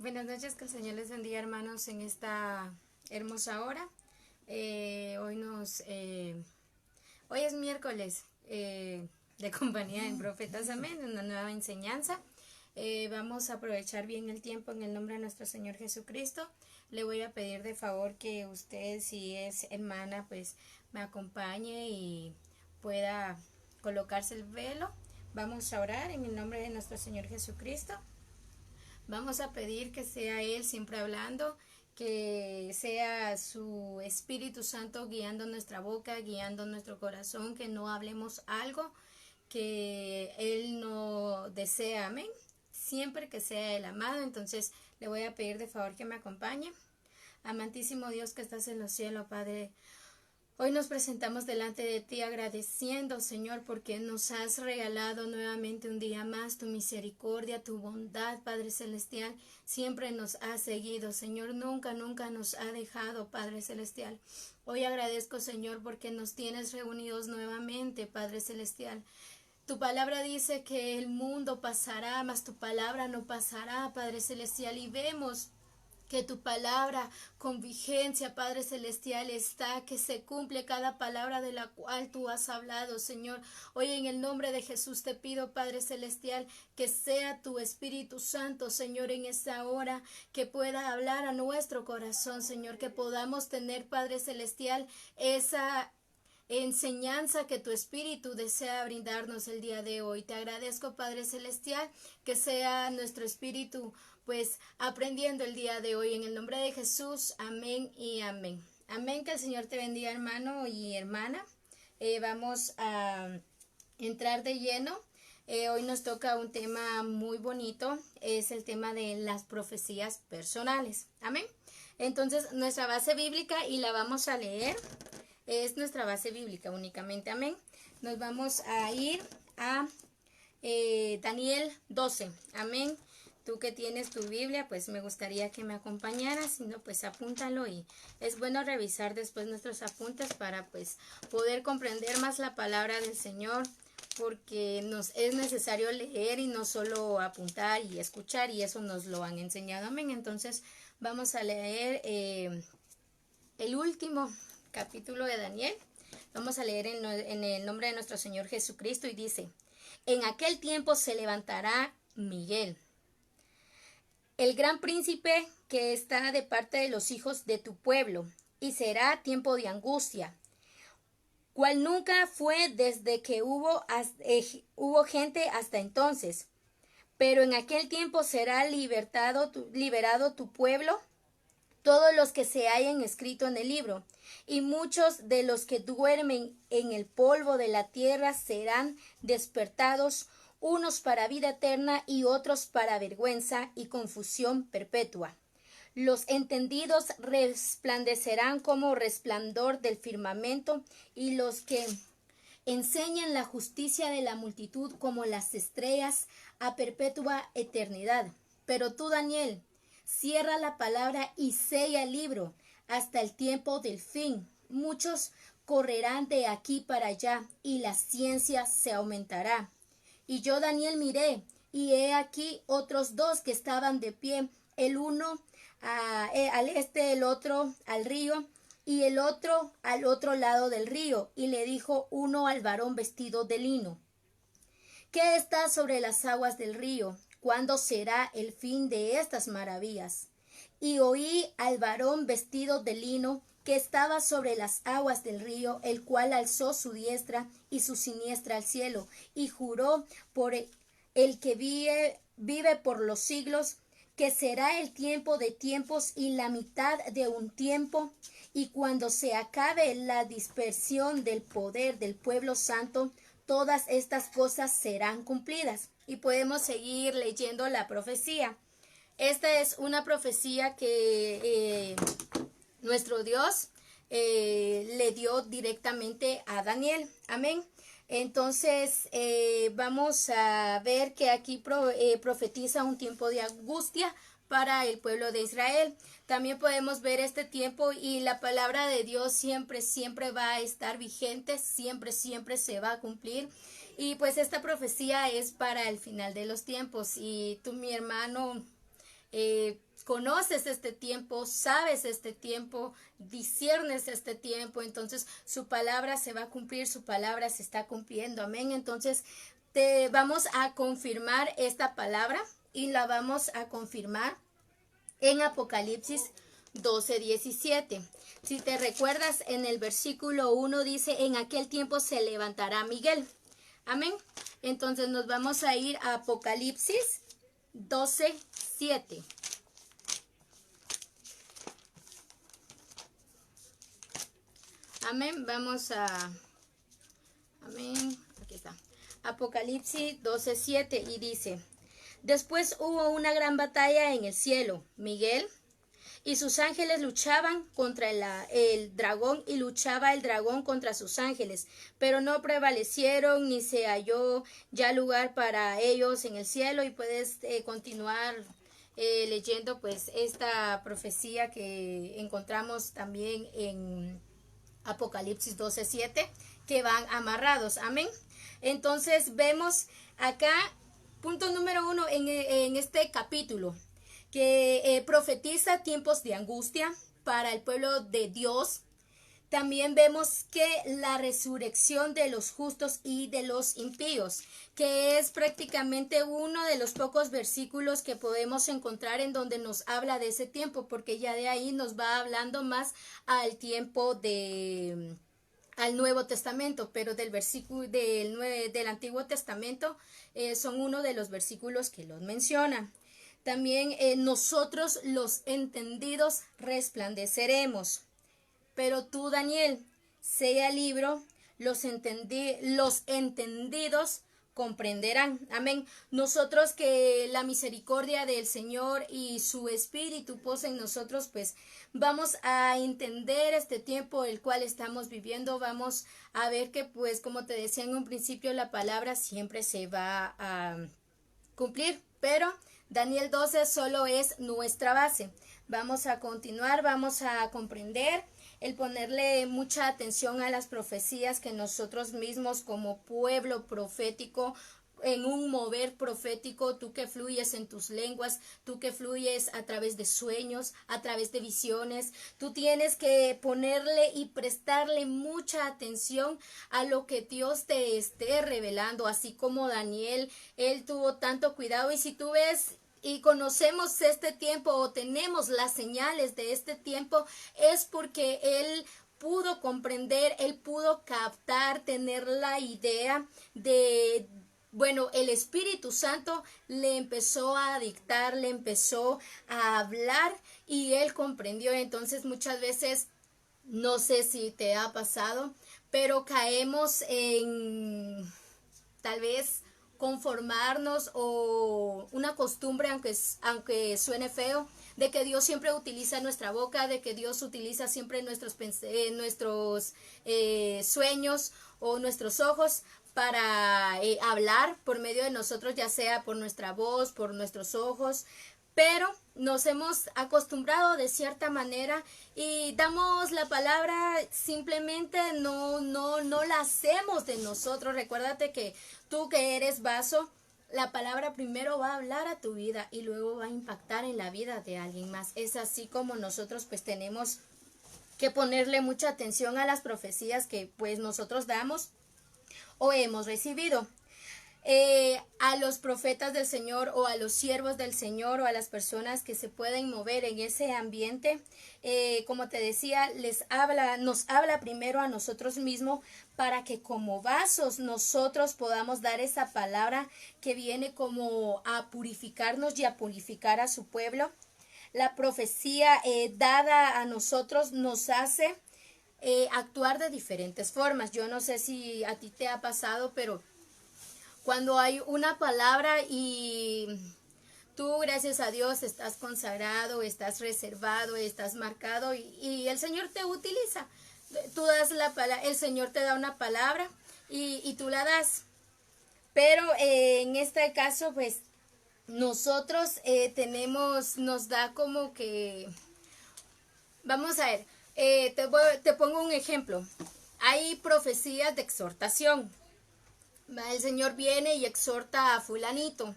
Buenas noches, que el Señor les bendiga, hermanos, en esta hermosa hora. Hoy hoy es miércoles de compañía en Profetas Amén, una nueva enseñanza. Vamos a aprovechar bien el tiempo en el nombre de nuestro Señor Jesucristo. Le voy a pedir de favor que usted, si es hermana, pues me acompañe y pueda colocarse el velo. Vamos a orar en el nombre de nuestro Señor Jesucristo. Vamos a pedir que sea Él siempre hablando, que sea su Espíritu Santo guiando nuestra boca, guiando nuestro corazón, que no hablemos algo que Él no desea, amén. Siempre que sea el amado, entonces le voy a pedir de favor que me acompañe. Amantísimo Dios que estás en los cielos, Padre. Hoy nos presentamos delante de ti agradeciendo, Señor, porque nos has regalado nuevamente un día más tu misericordia, tu bondad, Padre Celestial. Siempre nos has seguido, Señor. Nunca nos ha dejado, Padre Celestial. Hoy agradezco, Señor, porque nos tienes reunidos nuevamente, Padre Celestial. Tu palabra dice que el mundo pasará, mas tu palabra no pasará, Padre Celestial. Y vemos que tu palabra con vigencia, Padre Celestial, está, que se cumple cada palabra de la cual tú has hablado, Señor. Hoy en el nombre de Jesús te pido, Padre Celestial, que sea tu Espíritu Santo, Señor, en esta hora, que pueda hablar a nuestro corazón, Señor, que podamos tener, Padre Celestial, esa enseñanza que tu Espíritu desea brindarnos el día de hoy. Te agradezco, Padre Celestial, que sea nuestro Espíritu pues aprendiendo el día de hoy. En el nombre de Jesús, amén y amén. Amén, que el Señor te bendiga, hermano y hermana. Vamos a entrar de lleno. Hoy nos toca un tema muy bonito, es el tema de las profecías personales. Amén. Entonces, nuestra base bíblica, y la vamos a leer, es nuestra base bíblica únicamente. Amén. Nos vamos a ir a Daniel 12. Amén. Tú que tienes tu Biblia, pues me gustaría que me acompañaras, si no, pues apúntalo, y es bueno revisar después nuestros apuntes para pues poder comprender más la palabra del Señor, porque nos es necesario leer y no solo apuntar y escuchar, y eso nos lo han enseñado. Amén. Entonces vamos a leer el último capítulo de Daniel. Vamos a leer en el nombre de nuestro Señor Jesucristo, y dice: en aquel tiempo se levantará Miguel, el gran príncipe que está de parte de los hijos de tu pueblo, y será tiempo de angustia, cual nunca fue desde que hubo gente hasta entonces. Pero en aquel tiempo será liberado tu pueblo, todos los que se hayan escrito en el libro, y muchos de los que duermen en el polvo de la tierra serán despertados, unos para vida eterna y otros para vergüenza y confusión perpetua. Los entendidos resplandecerán como resplandor del firmamento, y los que enseñan la justicia de la multitud como las estrellas a perpetua eternidad. Pero tú, Daniel, cierra la palabra y sella el libro hasta el tiempo del fin. Muchos correrán de aquí para allá, y la ciencia se aumentará. Y yo, Daniel, miré, y he aquí otros dos que estaban de pie, el uno al este, el otro al río, y el otro al otro lado del río. Y le dijo uno al varón vestido de lino: ¿qué está sobre las aguas del río? ¿Cuándo será el fin de estas maravillas? Y oí al varón vestido de lino que estaba sobre las aguas del río, el cual alzó su diestra y su siniestra al cielo, y juró por el que vive por los siglos, que será el tiempo de tiempos y la mitad de un tiempo, y cuando se acabe la dispersión del poder del pueblo santo, todas estas cosas serán cumplidas. Y podemos seguir leyendo la profecía. Esta es una profecía que nuestro Dios le dio directamente a Daniel. Amén. Entonces vamos a ver que aquí profetiza un tiempo de angustia para el pueblo de Israel. También podemos ver este tiempo, y la palabra de Dios siempre va a estar vigente, siempre se va a cumplir. Y pues esta profecía es para el final de los tiempos. Y tú, mi hermano, conoces este tiempo, sabes este tiempo, disiernes este tiempo, entonces su palabra se va a cumplir, su palabra se está cumpliendo, amén. Entonces te vamos a confirmar esta palabra y la vamos a confirmar en Apocalipsis 12:17. Si te recuerdas, en el versículo 1 dice, en aquel tiempo se levantará Miguel. Amén. Entonces nos vamos a ir a Apocalipsis 12:7. Amén. Vamos a... Amén. Aquí está. Apocalipsis 12:7 y dice, después hubo una gran batalla en el cielo. Miguel y sus ángeles luchaban contra el dragón y luchaba el dragón contra sus ángeles, pero no prevalecieron ni se halló ya lugar para ellos en el cielo. Y puedes continuar leyendo pues esta profecía que encontramos también en Apocalipsis 12:7, que van amarrados. Amén. Entonces vemos acá, punto número 1 en este capítulo, que profetiza tiempos de angustia para el pueblo de Dios. También vemos que la resurrección de los justos y de los impíos, que es prácticamente uno de los pocos versículos que podemos encontrar en donde nos habla de ese tiempo, porque ya de ahí nos va hablando más al tiempo al Nuevo Testamento, pero del versículo del Antiguo Testamento son uno de los versículos que los menciona. También nosotros los entendidos resplandeceremos. Pero tú, Daniel, sea libro, los entendidos comprenderán. Amén. Nosotros, que la misericordia del Señor y su Espíritu posa en nosotros, pues vamos a entender este tiempo el cual estamos viviendo. Vamos a ver que, pues, como te decía en un principio, la palabra siempre se va a cumplir, pero Daniel 12 solo es nuestra base. Vamos a continuar, vamos a comprender, el ponerle mucha atención a las profecías que nosotros mismos como pueblo profético, en un mover profético, tú que fluyes en tus lenguas, tú que fluyes a través de sueños, a través de visiones, tú tienes que ponerle y prestarle mucha atención a lo que Dios te esté revelando, así como Daniel, él tuvo tanto cuidado. Y si tú ves y conocemos este tiempo o tenemos las señales de este tiempo, es porque él pudo comprender, él pudo captar, tener la idea de, bueno, el Espíritu Santo le empezó a dictar, le empezó a hablar y él comprendió. Entonces muchas veces, no sé si te ha pasado, pero caemos en tal vez conformarnos o una costumbre, aunque suene feo, de que Dios siempre utiliza nuestra boca, de que Dios utiliza siempre nuestros sueños o nuestros ojos para hablar por medio de nosotros, ya sea por nuestra voz, por nuestros ojos, pero nos hemos acostumbrado de cierta manera y damos la palabra, simplemente no la hacemos de nosotros. Recuérdate que tú, que eres vaso, la palabra primero va a hablar a tu vida y luego va a impactar en la vida de alguien más. Es así como nosotros pues tenemos que ponerle mucha atención a las profecías que pues nosotros damos o hemos recibido. A los profetas del Señor o a los siervos del Señor o a las personas que se pueden mover en ese ambiente, como te decía, nos habla primero a nosotros mismos para que como vasos nosotros podamos dar esa palabra que viene como a purificarnos y a purificar a su pueblo. La profecía dada a nosotros nos hace actuar de diferentes formas. Yo no sé si a ti te ha pasado, pero cuando hay una palabra y tú, gracias a Dios, estás consagrado, estás reservado, estás marcado y el Señor te utiliza. Tú das la palabra, el Señor te da una palabra y tú la das. Pero en este caso, pues, nosotros nos da como que, vamos a ver, te pongo un ejemplo. Hay profecías de exhortación. El Señor viene y exhorta a fulanito.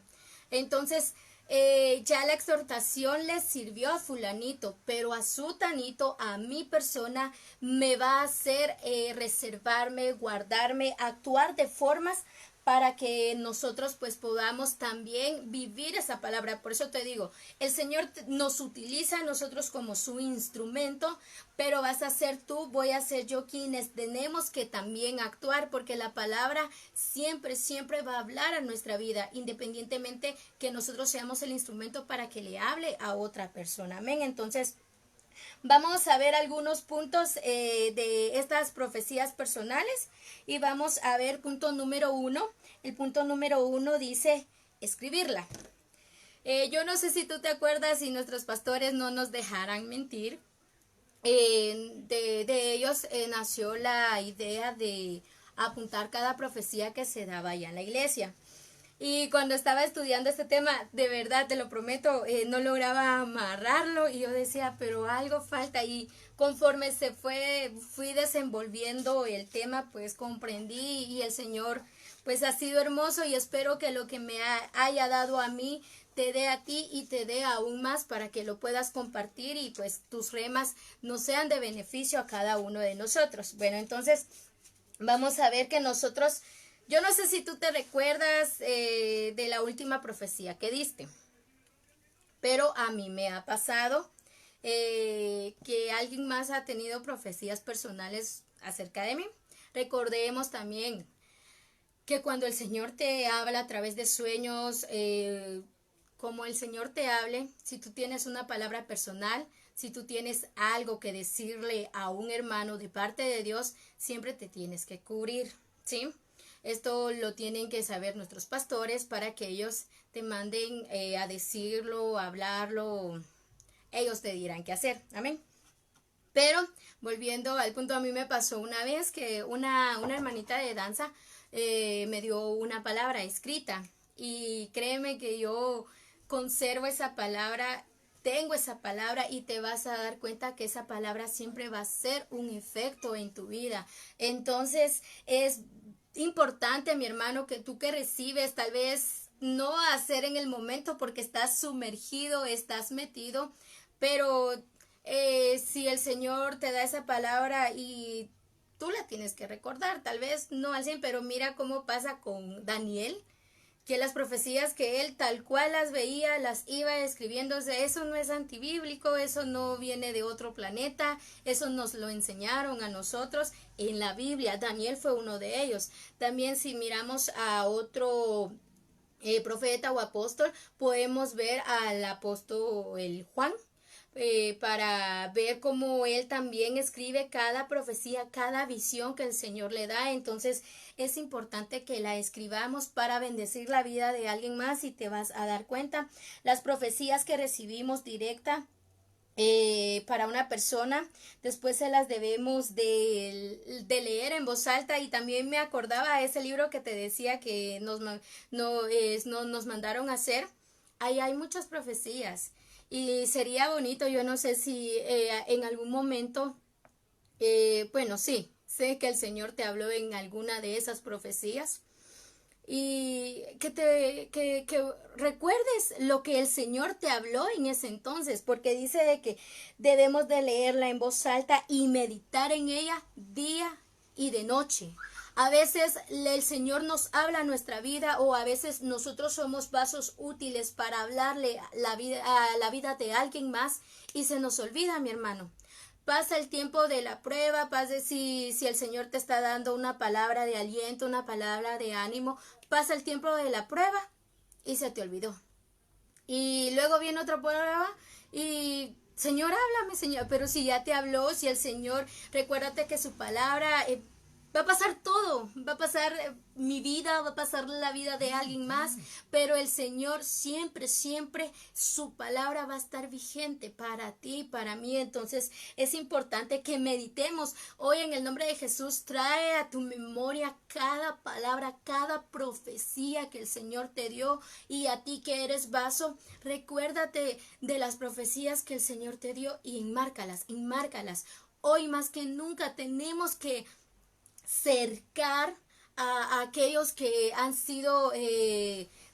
Entonces, ya la exhortación le sirvió a fulanito, pero a sutanito, a mi persona, me va a hacer reservarme, guardarme, actuar de formas para que nosotros pues podamos también vivir esa palabra. Por eso te digo, el Señor nos utiliza a nosotros como su instrumento, pero vas a ser tú, voy a ser yo quienes tenemos que también actuar, porque la palabra siempre, siempre va a hablar a nuestra vida, independientemente que nosotros seamos el instrumento para que le hable a otra persona. Amén. Entonces, vamos a ver algunos puntos de estas profecías personales y vamos a ver punto número 1. El punto número 1 dice escribirla. Yo no sé si tú te acuerdas, si nuestros pastores no nos dejarán mentir. De ellos nació la idea de apuntar cada profecía que se daba allá en la iglesia. Y cuando estaba estudiando este tema, de verdad, te lo prometo, no lograba amarrarlo y yo decía, pero algo falta. Y conforme fui desenvolviendo el tema, pues comprendí y el Señor, pues ha sido hermoso y espero que lo que me haya dado a mí te dé a ti y te dé aún más para que lo puedas compartir y pues tus remas nos sean de beneficio a cada uno de nosotros. Bueno, entonces vamos a ver que nosotros... Yo no sé si tú te recuerdas de la última profecía que diste, pero a mí me ha pasado que alguien más ha tenido profecías personales acerca de mí. Recordemos también que cuando el Señor te habla a través de sueños, como el Señor te hable, si tú tienes una palabra personal, si tú tienes algo que decirle a un hermano de parte de Dios, siempre te tienes que cubrir, ¿sí? Esto lo tienen que saber nuestros pastores para que ellos te manden a decirlo, a hablarlo. Ellos te dirán qué hacer. Amén. Pero volviendo al punto, a mí me pasó una vez que una hermanita de danza me dio una palabra escrita. Y créeme que yo conservo esa palabra, tengo esa palabra y te vas a dar cuenta que esa palabra siempre va a ser un efecto en tu vida. Entonces es importante, mi hermano, que tú que recibes, tal vez no hacer en el momento porque estás sumergido, estás metido, pero si el Señor te da esa palabra y tú la tienes que recordar, tal vez no al 100, pero mira cómo pasa con Daniel, que las profecías que él tal cual las veía, las iba escribiéndose. Eso no es antibíblico, eso no viene de otro planeta, eso nos lo enseñaron a nosotros en la Biblia. Daniel fue uno de ellos. También si miramos a otro profeta o apóstol, podemos ver al apóstol el Juan, para ver cómo él también escribe cada profecía, cada visión que el Señor le da. Entonces es importante que la escribamos para bendecir la vida de alguien más y te vas a dar cuenta. Las profecías que recibimos directa para una persona, después se las debemos de leer en voz alta. Y también me acordaba de ese libro que te decía que nos mandaron a hacer. Ahí hay muchas profecías y sería bonito, yo no sé si en algún momento, bueno, sí, sé que el Señor te habló en alguna de esas profecías y que recuerdes lo que el Señor te habló en ese entonces, porque dice de que debemos de leerla en voz alta y meditar en ella día y de noche. A veces el Señor nos habla a nuestra vida o a veces nosotros somos vasos útiles para hablarle a la vida de alguien más y se nos olvida, mi hermano. Pasa el tiempo de la prueba, pasa si el Señor te está dando una palabra de aliento, una palabra de ánimo, pasa el tiempo de la prueba y se te olvidó. Y luego viene otra prueba y Señor, háblame, Señor, pero si ya te habló, si el Señor, recuérdate que su palabra va a pasar todo, va a pasar mi vida, va a pasar la vida de alguien más, pero el Señor siempre, siempre su palabra va a estar vigente para ti, para mí. Entonces es importante que meditemos. Hoy en el nombre de Jesús trae a tu memoria cada palabra, cada profecía que el Señor te dio, y a ti que eres vaso, recuérdate de las profecías que el Señor te dio y enmárcalas, enmárcalas. Hoy más que nunca tenemos que cercar a aquellos que han sido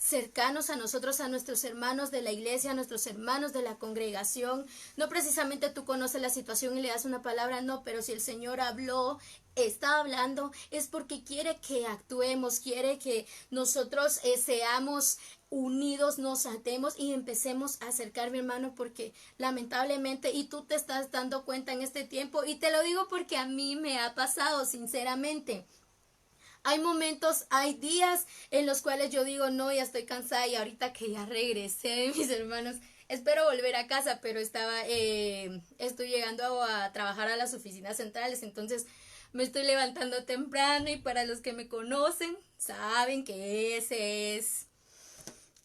cercanos a nosotros, a nuestros hermanos de la iglesia, a nuestros hermanos de la congregación. No precisamente tú conoces la situación y le das una palabra, no, pero si el Señor habló, está hablando, es porque quiere que actuemos, quiere que nosotros seamos unidos, nos atemos y empecemos a acercar, mi hermano, porque lamentablemente, y tú te estás dando cuenta en este tiempo, y te lo digo porque a mí me ha pasado, sinceramente. Hay momentos, hay días en los cuales yo digo, no, ya estoy cansada y ahorita que ya regresé, mis hermanos, espero volver a casa, pero estoy llegando a trabajar a las oficinas centrales, entonces me estoy levantando temprano y para los que me conocen, saben que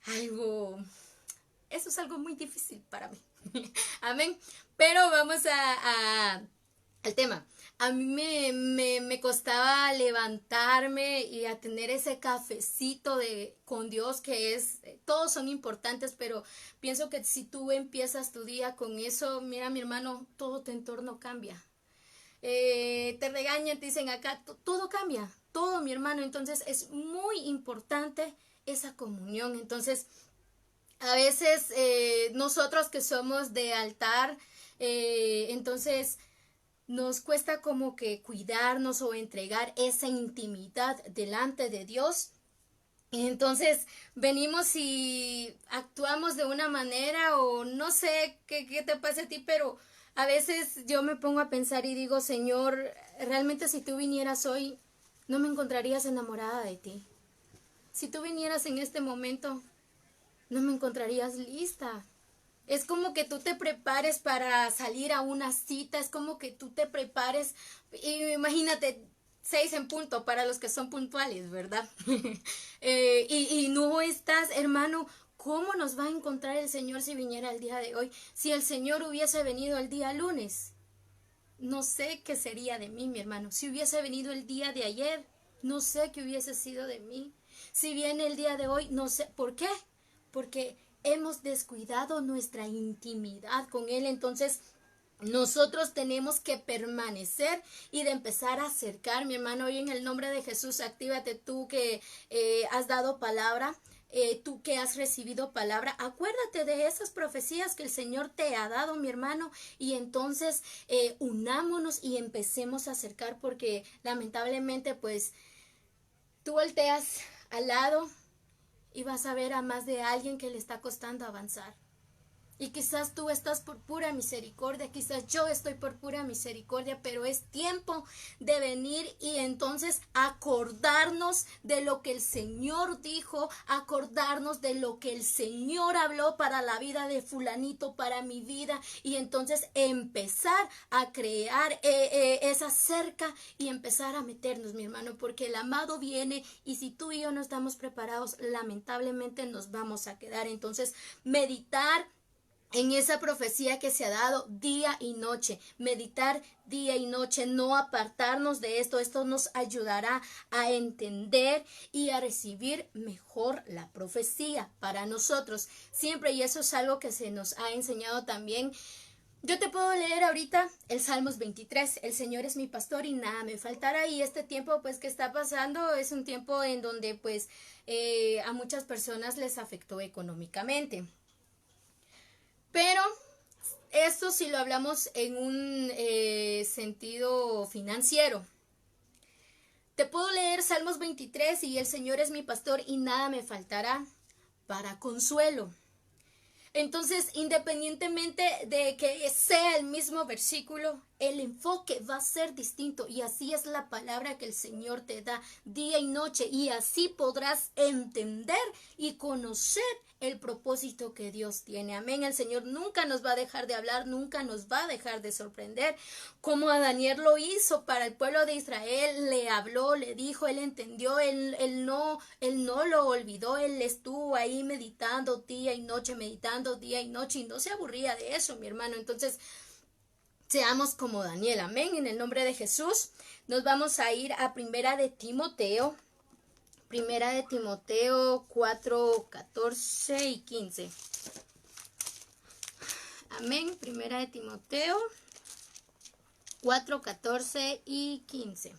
algo, eso es algo muy difícil para mí. Amén. Pero vamos al tema. A mí me costaba levantarme y a tener ese cafecito con Dios todos son importantes, pero pienso que si tú empiezas tu día con eso, mira mi hermano, todo tu entorno cambia. Te regañan, te dicen acá, todo cambia, todo mi hermano, entonces es muy importante esa comunión. Entonces a veces nosotros que somos de altar, entonces nos cuesta como que cuidarnos o entregar esa intimidad delante de Dios. Entonces venimos y actuamos de una manera o no sé qué te pasa a ti, pero a veces yo me pongo a pensar y digo, Señor, realmente si tú vinieras hoy, no me encontrarías enamorada de ti. Si tú vinieras en este momento, no me encontrarías lista. Es como que tú te prepares para salir a una cita, es como que tú te prepares, y imagínate, 6 en punto para los que son puntuales, ¿verdad? Y no estás, hermano, ¿cómo nos va a encontrar el Señor si viniera el día de hoy? Si el Señor hubiese venido el día lunes, no sé qué sería de mí, mi hermano. Si hubiese venido el día de ayer, no sé qué hubiese sido de mí. Si viene el día de hoy, no sé. ¿Por qué? Porque hemos descuidado nuestra intimidad con Él. Entonces, nosotros tenemos que permanecer y de empezar a acercar, mi hermano. Hoy en el nombre de Jesús, actívate tú que has dado palabra. Tú que has recibido palabra, acuérdate de esas profecías que el Señor te ha dado, mi hermano, y entonces unámonos y empecemos a acercar, porque lamentablemente pues tú volteas al lado y vas a ver a más de alguien que le está costando avanzar. Y quizás tú estás por pura misericordia, quizás yo estoy por pura misericordia, pero es tiempo de venir y entonces acordarnos de lo que el Señor dijo, acordarnos de lo que el Señor habló para la vida de fulanito, para mi vida, y entonces empezar a crear esa cerca y empezar a meternos, mi hermano, porque el amado viene y si tú y yo no estamos preparados, lamentablemente nos vamos a quedar. Entonces, meditar en esa profecía que se ha dado día y noche, meditar día y noche, no apartarnos de esto. Esto nos ayudará a entender y a recibir mejor la profecía para nosotros siempre, y eso es algo que se nos ha enseñado también. Yo te puedo leer ahorita el Salmos 23, el Señor es mi pastor y nada me faltará. Y este tiempo pues que está pasando es un tiempo en donde pues a muchas personas les afectó económicamente. Pero esto si lo hablamos en un sentido financiero. Te puedo leer Salmos 23 y el Señor es mi pastor y nada me faltará para consuelo. Entonces, independientemente de que sea el mismo versículo, el enfoque va a ser distinto y así es la palabra que el Señor te da día y noche y así podrás entender y conocer el propósito que Dios tiene. Amén. El Señor nunca nos va a dejar de hablar, nunca nos va a dejar de sorprender, como a Daniel lo hizo para el pueblo de Israel. Le habló, le dijo, él entendió, él no lo olvidó, él estuvo ahí meditando día y noche, meditando día y noche y no se aburría de eso, mi hermano. Entonces, seamos como Daniel, amén. En el nombre de Jesús, nos vamos a ir a Primera de Timoteo 4, 14 y 15. Amén. Primera de Timoteo 4, 14 y 15.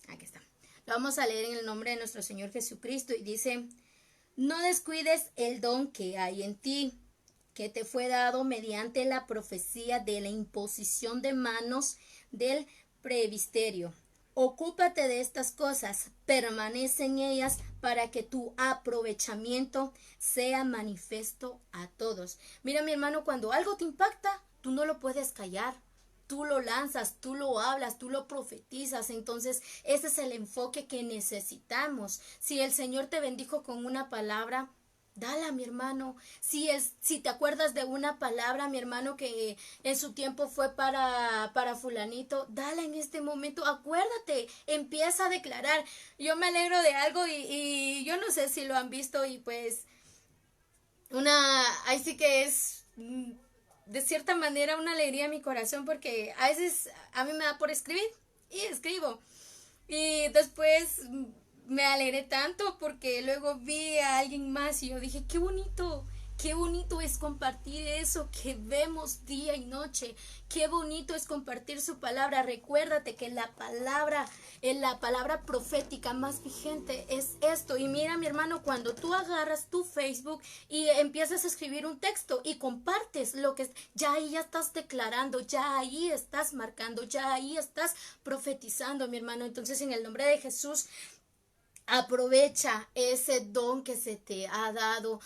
Aquí está. Vamos a leer en el nombre de nuestro Señor Jesucristo y dice: no descuides el don que hay en ti, que te fue dado mediante la profecía de la imposición de manos del presbiterio. Ocúpate de estas cosas, permanece en ellas para que tu aprovechamiento sea manifiesto a todos. Mira, mi hermano, cuando algo te impacta, tú no lo puedes callar. Tú lo lanzas, tú lo hablas, tú lo profetizas. Entonces, ese es el enfoque que necesitamos. Si el Señor te bendijo con una palabra, dala, mi hermano. Si te acuerdas de una palabra, mi hermano, que en su tiempo fue para fulanito, dala en este momento. Acuérdate, empieza a declarar. Yo me alegro de algo y yo no sé si lo han visto y pues ahí sí que es de cierta manera una alegría en mi corazón porque a veces a mí me da por escribir y escribo. Y después me alegré tanto porque luego vi a alguien más y yo dije, qué bonito es compartir eso que vemos día y noche, qué bonito es compartir su palabra. Recuérdate que la palabra profética más vigente es esto. Y mira, mi hermano, cuando tú agarras tu Facebook y empiezas a escribir un texto y compartes lo que ya ahí ya estás declarando, ya ahí estás marcando, ya ahí estás profetizando, mi hermano. Entonces, en el nombre de Jesús, aprovecha ese don que se te ha dado.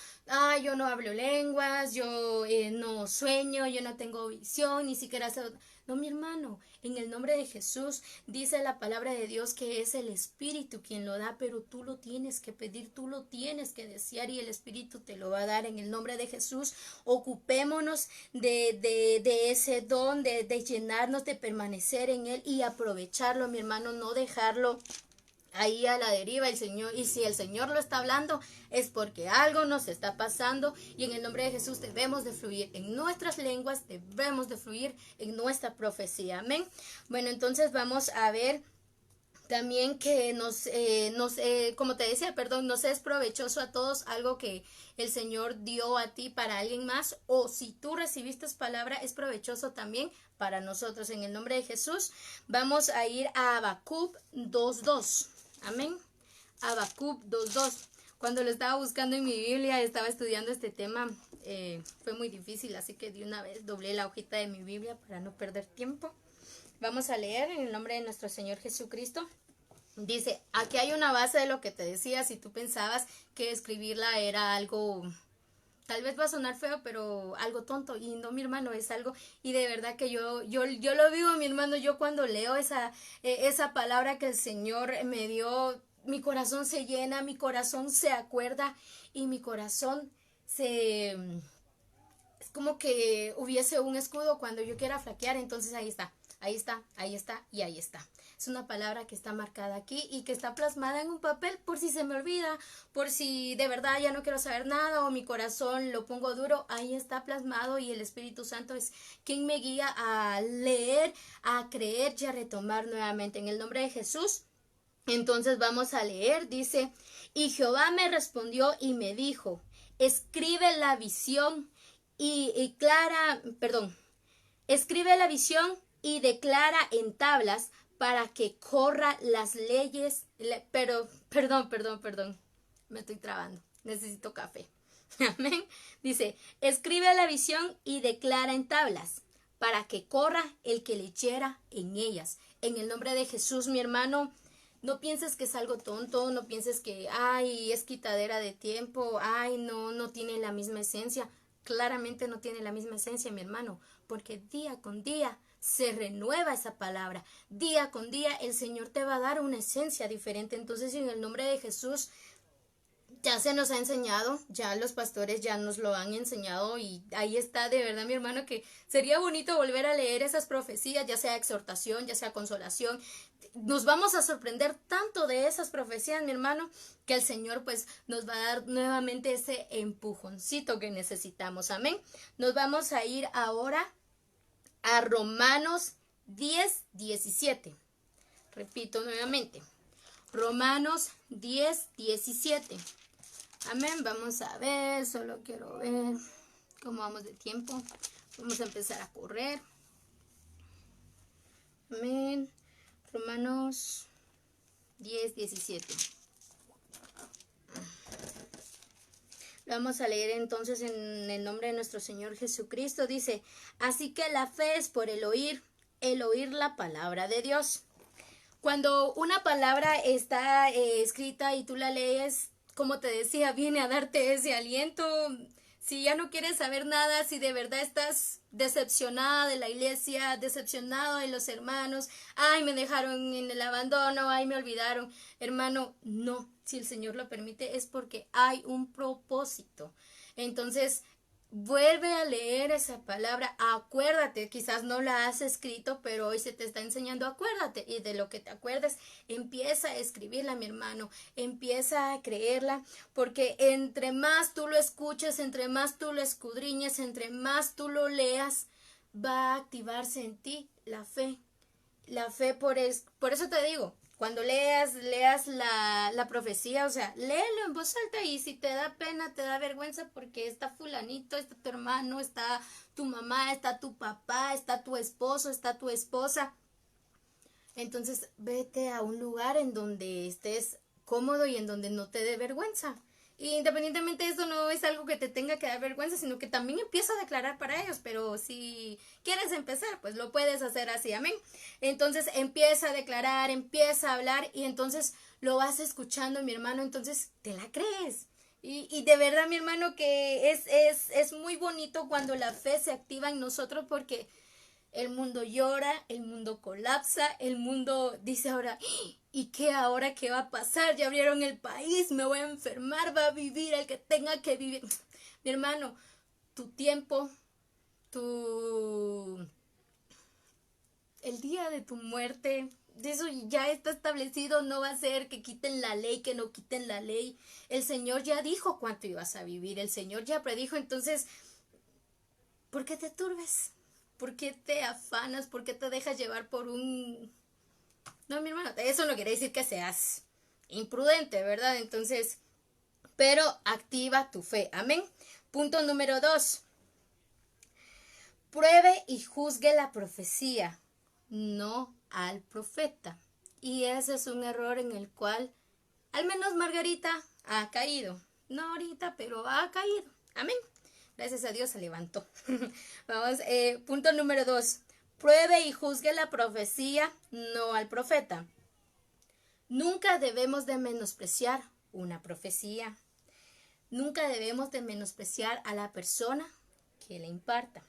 Yo no hablo lenguas, yo no sueño, yo no tengo visión, ni siquiera sé. No, mi hermano, en el nombre de Jesús dice la palabra de Dios que es el Espíritu quien lo da, pero tú lo tienes que pedir, tú lo tienes que desear y el Espíritu te lo va a dar en el nombre de Jesús. Ocupémonos de ese don, de llenarnos, de permanecer en él y aprovecharlo, mi hermano, no dejarlo ahí a la deriva el Señor. Y si el Señor lo está hablando es porque algo nos está pasando y en el nombre de Jesús debemos de fluir en nuestras lenguas, debemos de fluir en nuestra profecía. Amén. Bueno, entonces vamos a ver también que como te decía, perdón, nos es provechoso a todos algo que el Señor dio a ti para alguien más, o si tú recibiste palabra, es provechoso también para nosotros. En el nombre de Jesús, vamos a ir a Habacuc 2:2. Amén. Habacuc 2:2. Cuando lo estaba buscando en mi Biblia, estaba estudiando este tema, fue muy difícil, así que de una vez doblé la hojita de mi Biblia para no perder tiempo. Vamos a leer en el nombre de nuestro Señor Jesucristo. Dice, aquí hay una base de lo que te decía. Si tú pensabas que escribirla era algo, tal vez va a sonar feo, pero algo tonto. Y no, mi hermano, es algo, y de verdad que yo lo vivo, mi hermano. Yo cuando leo esa palabra que el Señor me dio, mi corazón se llena, mi corazón se acuerda y mi corazón es como que hubiese un escudo cuando yo quiera flaquear. Entonces ahí está, ahí está, ahí está y ahí está. Es una palabra que está marcada aquí y que está plasmada en un papel por si se me olvida, por si de verdad ya no quiero saber nada o mi corazón lo pongo duro. Ahí está plasmado y el Espíritu Santo es quien me guía a leer, a creer y a retomar nuevamente en el nombre de Jesús. Entonces vamos a leer, dice, y Jehová me respondió y me dijo, escribe la visión escribe la visión y declara en tablas para que corra las leyes, perdón, me estoy trabando, necesito café. Amén. Dice, escribe la visión y declara en tablas para que corra el que leyera en ellas. En el nombre de Jesús, mi hermano, no pienses que es algo tonto, no pienses que, es quitadera de tiempo, no tiene la misma esencia. Claramente no tiene la misma esencia, mi hermano, porque día con día se renueva esa palabra. Día con día el Señor te va a dar una esencia diferente. Entonces, en el nombre de Jesús, ya se nos ha enseñado, ya los pastores ya nos lo han enseñado y ahí está, de verdad, mi hermano, que sería bonito volver a leer esas profecías, ya sea exhortación, ya sea consolación. Nos vamos a sorprender tanto de esas profecías, mi hermano, que el Señor pues nos va a dar nuevamente ese empujoncito que necesitamos. Amén. Nos vamos a ir ahora a Romanos 10:17. Repito nuevamente. Romanos 10:17. Amén. Vamos a ver, solo quiero ver cómo vamos de tiempo. Vamos a empezar a correr. Amén. Romanos 10:17. Vamos a leer entonces en el nombre de nuestro Señor Jesucristo. Dice, así que la fe es por el oír la palabra de Dios. Cuando una palabra está escrita y tú la lees, como te decía, viene a darte ese aliento. Si ya no quieres saber nada, si de verdad estás decepcionada de la iglesia, decepcionado de los hermanos, ay, me dejaron en el abandono, ay, me olvidaron. Hermano, no, si el Señor lo permite es porque hay un propósito. Entonces, vuelve a leer esa palabra, acuérdate, quizás no la has escrito, pero hoy se te está enseñando, acuérdate, y de lo que te acuerdes, empieza a escribirla, mi hermano, empieza a creerla, porque entre más tú lo escuches, entre más tú lo escudriñes, entre más tú lo leas, va a activarse en ti la fe. La fe por eso te digo, cuando leas la profecía, o sea, léelo en voz alta y si te da pena, te da vergüenza porque está fulanito, está tu hermano, está tu mamá, está tu papá, está tu esposo, está tu esposa. Entonces vete a un lugar en donde estés cómodo y en donde no te dé vergüenza. Y independientemente de eso no es algo que te tenga que dar vergüenza, sino que también empieza a declarar para ellos, pero si quieres empezar, pues lo puedes hacer así, amén. Entonces empieza a declarar, empieza a hablar y entonces lo vas escuchando, mi hermano, entonces te la crees. Y de verdad, mi hermano, que es muy bonito cuando la fe se activa en nosotros porque el mundo llora, el mundo colapsa, el mundo dice ahora, ¿y qué ahora qué va a pasar? Ya abrieron el país, me voy a enfermar, va a vivir el que tenga que vivir. Mi hermano, tu tiempo, el día de tu muerte, de eso ya está establecido, no va a ser que quiten la ley, que no quiten la ley. El Señor ya dijo cuánto ibas a vivir, el Señor ya predijo, entonces, ¿por qué te turbes? ¿Por qué te afanas? ¿Por qué te dejas llevar por un... No, mi hermano, eso no quiere decir que seas imprudente, ¿verdad? Entonces, pero activa tu fe. Amén. Punto número 2. Pruebe y juzgue la profecía, no al profeta. Y ese es un error en el cual al menos Margarita ha caído. No ahorita, pero ha caído. Amén. Gracias a Dios se levantó. Vamos, punto número 2. Pruebe y juzgue la profecía, no al profeta. Nunca debemos de menospreciar una profecía. Nunca debemos de menospreciar a la persona que la imparta.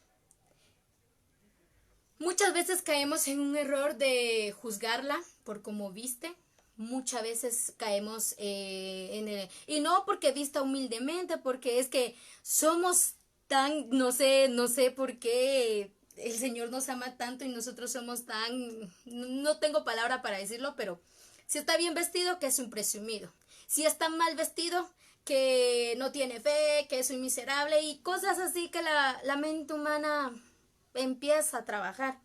Muchas veces caemos en un error de juzgarla por cómo viste. Muchas veces caemos en el... Y no porque vista humildemente, porque es que somos tan... No sé por qué el Señor nos ama tanto y nosotros somos tan... No tengo palabra para decirlo, pero si está bien vestido, que es un presumido. Si está mal vestido, que no tiene fe, que es un miserable y cosas así que la mente humana empieza a trabajar.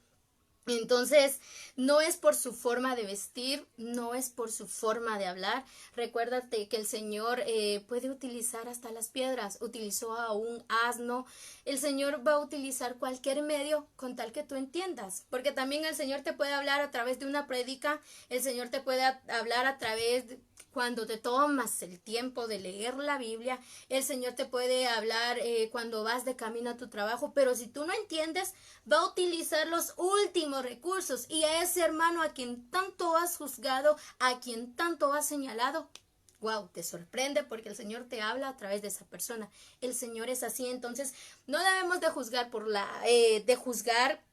Entonces, no es por su forma de vestir, no es por su forma de hablar. Recuérdate que el Señor puede utilizar hasta las piedras, utilizó a un asno. El Señor va a utilizar cualquier medio con tal que tú entiendas, porque también el Señor te puede hablar a través de una prédica, el Señor te puede hablar a través de... Cuando te tomas el tiempo de leer la Biblia, el Señor te puede hablar cuando vas de camino a tu trabajo, pero si tú no entiendes, va a utilizar los últimos recursos y a ese hermano a quien tanto has juzgado, a quien tanto has señalado, wow, te sorprende porque el Señor te habla a través de esa persona. El Señor es así, entonces no debemos de juzgar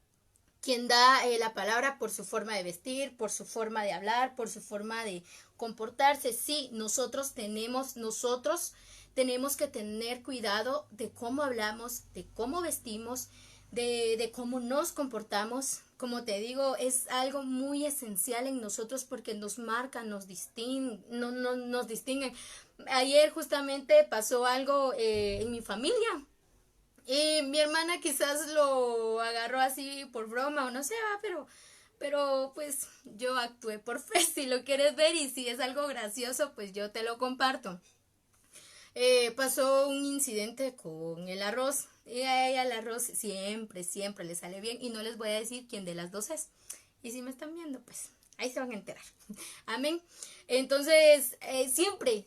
quien da la palabra por su forma de vestir, por su forma de hablar, por su forma de comportarse. Sí, nosotros tenemos que tener cuidado de cómo hablamos, de cómo vestimos, de cómo nos comportamos. Como te digo, es algo muy esencial en nosotros porque nos marca, nos distinguen. Ayer justamente pasó algo en mi familia. Y mi hermana quizás lo agarró así por broma o no sé, pero pues yo actué por fe, si lo quieres ver y si es algo gracioso, pues yo te lo comparto. Pasó un incidente con el arroz y a ella el arroz siempre le sale bien y no les voy a decir quién de las dos es. Y si me están viendo, pues Ahí se van a enterar. Amén. Entonces, siempre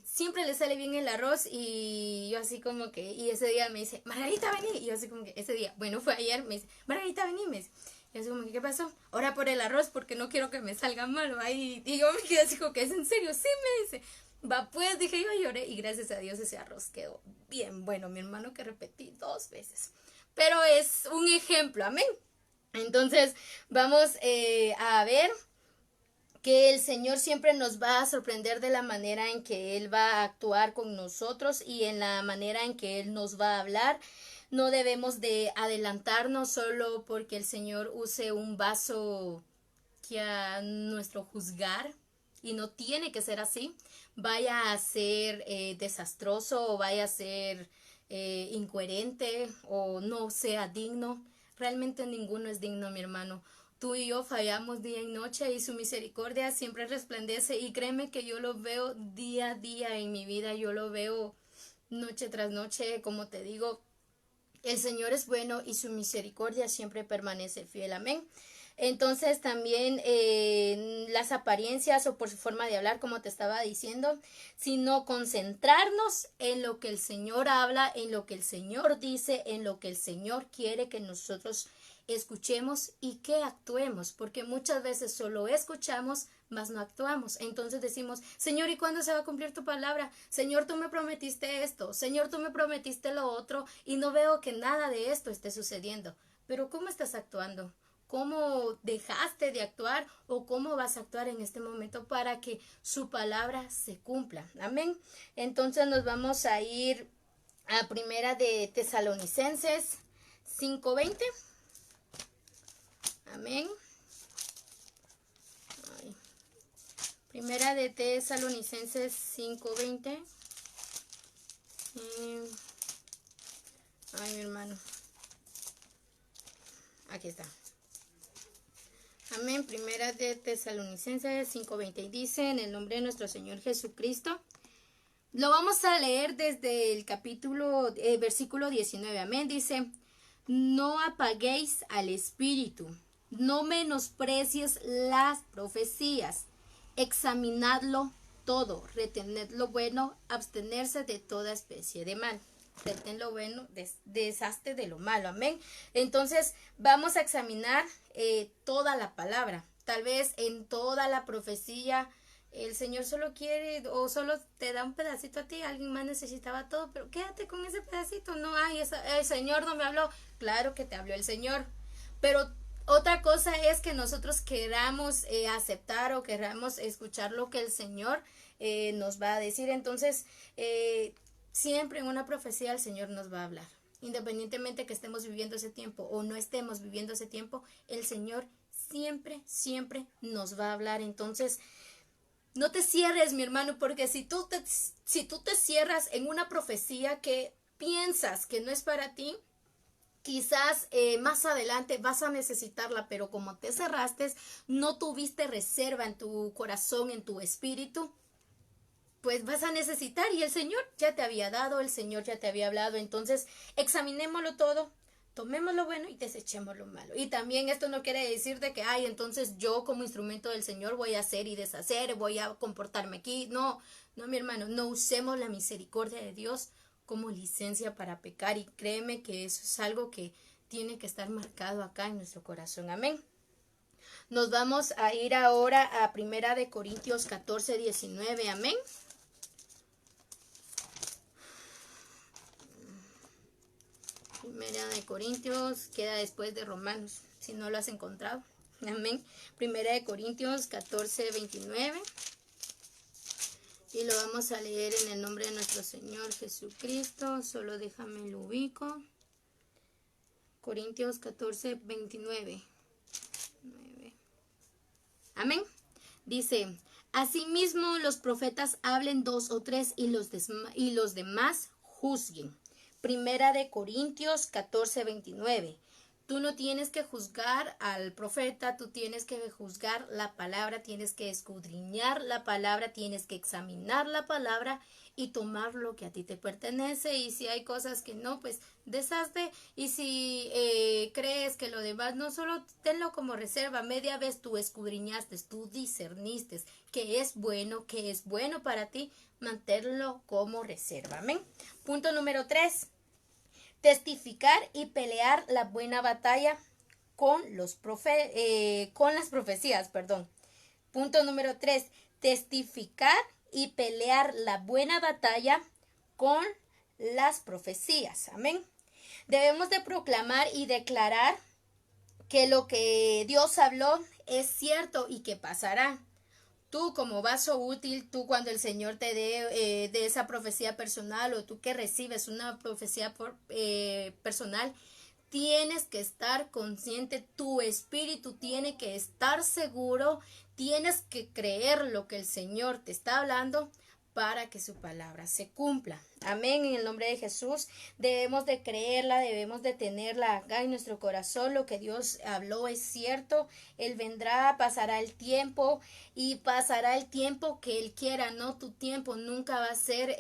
le sale bien el arroz y yo así como que, y ese día me dice, Margarita, vení. Y yo así como que, ese día, bueno, fue ayer, me dice, Margarita, vení, me dice. Y yo así como que, ¿qué pasó? Ora por el arroz porque no quiero que me salga mal, ¿va? Y yo me quedé así como que, ¿es en serio? Sí, me dice. Va, pues, dije yo, lloré y gracias a Dios ese arroz quedó bien bueno, mi hermano, que repetí 2 veces. Pero es un ejemplo, amén. Entonces, vamos a ver que el Señor siempre nos va a sorprender de la manera en que Él va a actuar con nosotros y en la manera en que Él nos va a hablar. No debemos de adelantarnos solo porque el Señor use un vaso que a nuestro juzgar, y no tiene que ser así, vaya a ser desastroso o vaya a ser incoherente o no sea digno. Realmente ninguno es digno, mi hermano. Tú y yo fallamos día y noche y su misericordia siempre resplandece y créeme que yo lo veo día a día en mi vida, yo lo veo noche tras noche, como te digo, el Señor es bueno y su misericordia siempre permanece fiel. Amén. Entonces también las apariencias o por su forma de hablar, como te estaba diciendo, sino concentrarnos en lo que el Señor habla, en lo que el Señor dice, en lo que el Señor quiere que nosotros escuchemos y que actuemos, porque muchas veces solo escuchamos, mas no actuamos. Entonces decimos, Señor, ¿y cuándo se va a cumplir tu palabra? Señor, tú me prometiste esto, Señor, tú me prometiste lo otro, y no veo que nada de esto esté sucediendo. Pero ¿cómo estás actuando? ¿Cómo dejaste de actuar o cómo vas a actuar en este momento para que su palabra se cumpla? Amén. Entonces nos vamos a ir a Primera de Tesalonicenses 5:20. Amén. Ay. Primera de Tesalonicenses 5:20. Ay, mi hermano. Aquí está. Amén. Primera de Tesalonicenses 5:20. Y dice, en el nombre de nuestro Señor Jesucristo. Lo vamos a leer desde el versículo 19. Amén. Dice, no apaguéis al espíritu, no menosprecies las profecías, examinadlo todo, retened lo bueno, abstenerse de toda especie de mal. Retén lo bueno, deshazte de lo malo. Amén. Entonces vamos a examinar toda la palabra. Tal vez en toda la profecía el Señor solo quiere o solo te da un pedacito a ti, alguien más necesitaba todo, pero quédate con ese pedacito. No hay, el Señor no me habló. Claro que te habló el Señor, pero otra cosa es que nosotros queramos aceptar o queramos escuchar lo que el Señor nos va a decir. Entonces, siempre en una profecía el Señor nos va a hablar. Independientemente que estemos viviendo ese tiempo o no estemos viviendo ese tiempo, el Señor siempre nos va a hablar. Entonces, no te cierres, mi hermano, porque si tú te cierras en una profecía que piensas que no es para ti, quizás más adelante vas a necesitarla, pero como te cerraste, no tuviste reserva en tu corazón, en tu espíritu, pues vas a necesitar y el Señor ya te había dado, el Señor ya te había hablado. Entonces, examinémoslo todo, tomemos lo bueno y desechemos lo malo. Y también esto no quiere decir de que, ay, entonces yo como instrumento del Señor voy a hacer y deshacer, voy a comportarme aquí. No, mi hermano, no usemos la misericordia de Dios como licencia para pecar, y créeme que eso es algo que tiene que estar marcado acá en nuestro corazón. Amén. Nos vamos a ir ahora a Primera de Corintios 14:19. Amén. Primera de Corintios queda después de Romanos, si no lo has encontrado. Amén. Primera de Corintios 14:29. Y lo vamos a leer en el nombre de nuestro Señor Jesucristo. Solo déjame lo ubico. Corintios 14:29. Amén. Dice, asimismo los profetas hablen 2 o 3 y los demás juzguen. Primera de Corintios 14:29. Tú no tienes que juzgar al profeta, tú tienes que juzgar la palabra, tienes que escudriñar la palabra, tienes que examinar la palabra y tomar lo que a ti te pertenece. Y si hay cosas que no, pues deshazte. Y si crees que lo demás no, solo tenlo como reserva. Media vez tú escudriñaste, tú discerniste que es bueno para ti, manténlo como reserva. Amén. Punto número 3. Testificar y pelear la buena batalla con con las profecías, perdón. Punto número 3. Testificar y pelear la buena batalla con las profecías. Amén. Debemos de proclamar y declarar que lo que Dios habló es cierto y que pasará. Tú como vaso útil, tú cuando el Señor te dé de esa profecía personal o tú que recibes una profecía personal, tienes que estar consciente, tu espíritu tiene que estar seguro, tienes que creer lo que el Señor te está hablando para que su palabra se cumpla. Amén. En el nombre de Jesús debemos de creerla, debemos de tenerla acá en nuestro corazón. Lo que Dios habló es cierto. Él vendrá, pasará el tiempo y pasará el tiempo que Él quiera, no tu tiempo. Nunca va a ser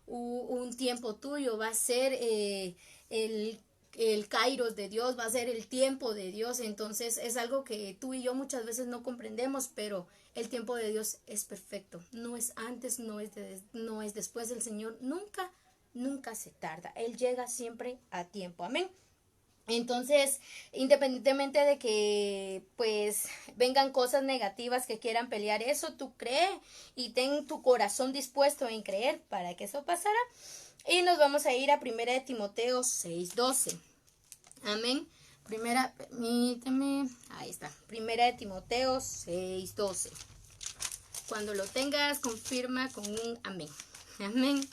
un tiempo tuyo, va a ser el kairos de Dios, va a ser el tiempo de Dios. Entonces es algo que tú y yo muchas veces no comprendemos, pero el tiempo de Dios es perfecto. No es antes, no es después. El Señor nunca se tarda. Él llega siempre a tiempo. Amén. Entonces, independientemente de que pues vengan cosas negativas que quieran pelear eso, tú cree y ten tu corazón dispuesto en creer para que eso pasara. Y nos vamos a ir a 1 de Timoteo 6:12. Amén. Permíteme, ahí está. 1 de Timoteo 6:12. Cuando lo tengas, confirma con un amén. Amén.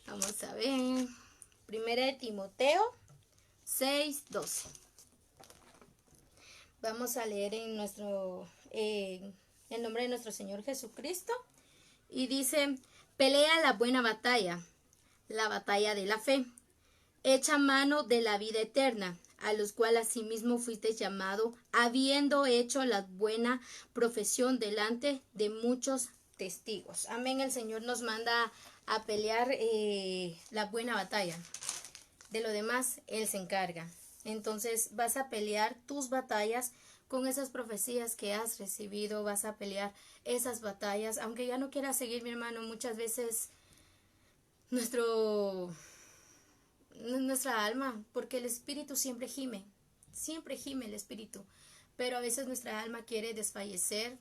Vamos a ver. 1 de Timoteo 6:12. Vamos a leer en el nombre de nuestro Señor Jesucristo. Y dice, pelea la buena batalla, la batalla de la fe. Echa mano de la vida eterna, a los cuales asimismo fuiste llamado, habiendo hecho la buena profesión delante de muchos testigos. Amén. El Señor nos manda a pelear la buena batalla. De lo demás, Él se encarga. Entonces vas a pelear tus batallas con esas profecías que has recibido, vas a pelear esas batallas. Aunque ya no quieras seguir, mi hermano, muchas veces nuestra alma, porque el espíritu siempre gime el espíritu, pero a veces nuestra alma quiere desfallecer,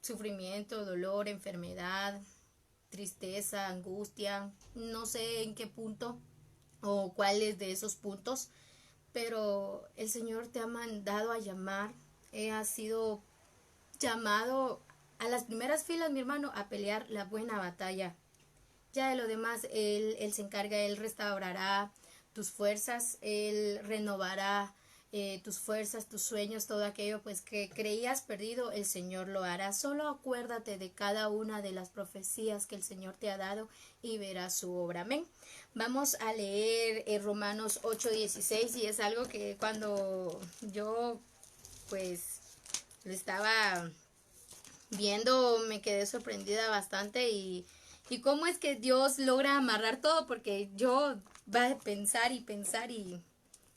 sufrimiento, dolor, enfermedad, tristeza, angustia, no sé en qué punto o cuáles de esos puntos, pero el Señor te ha mandado a llamar, has sido llamado a las primeras filas, mi hermano, a pelear la buena batalla. Ya de lo demás, Él se encarga, Él restaurará tus fuerzas, Él renovará tus fuerzas, tus sueños, todo aquello pues que creías perdido, el Señor lo hará. Solo acuérdate de cada una de las profecías que el Señor te ha dado y verás su obra. Amén. Vamos a leer Romanos 8:16 y es algo que cuando yo pues lo estaba viendo me quedé sorprendida bastante y cómo es que Dios logra amarrar todo, porque yo va a pensar y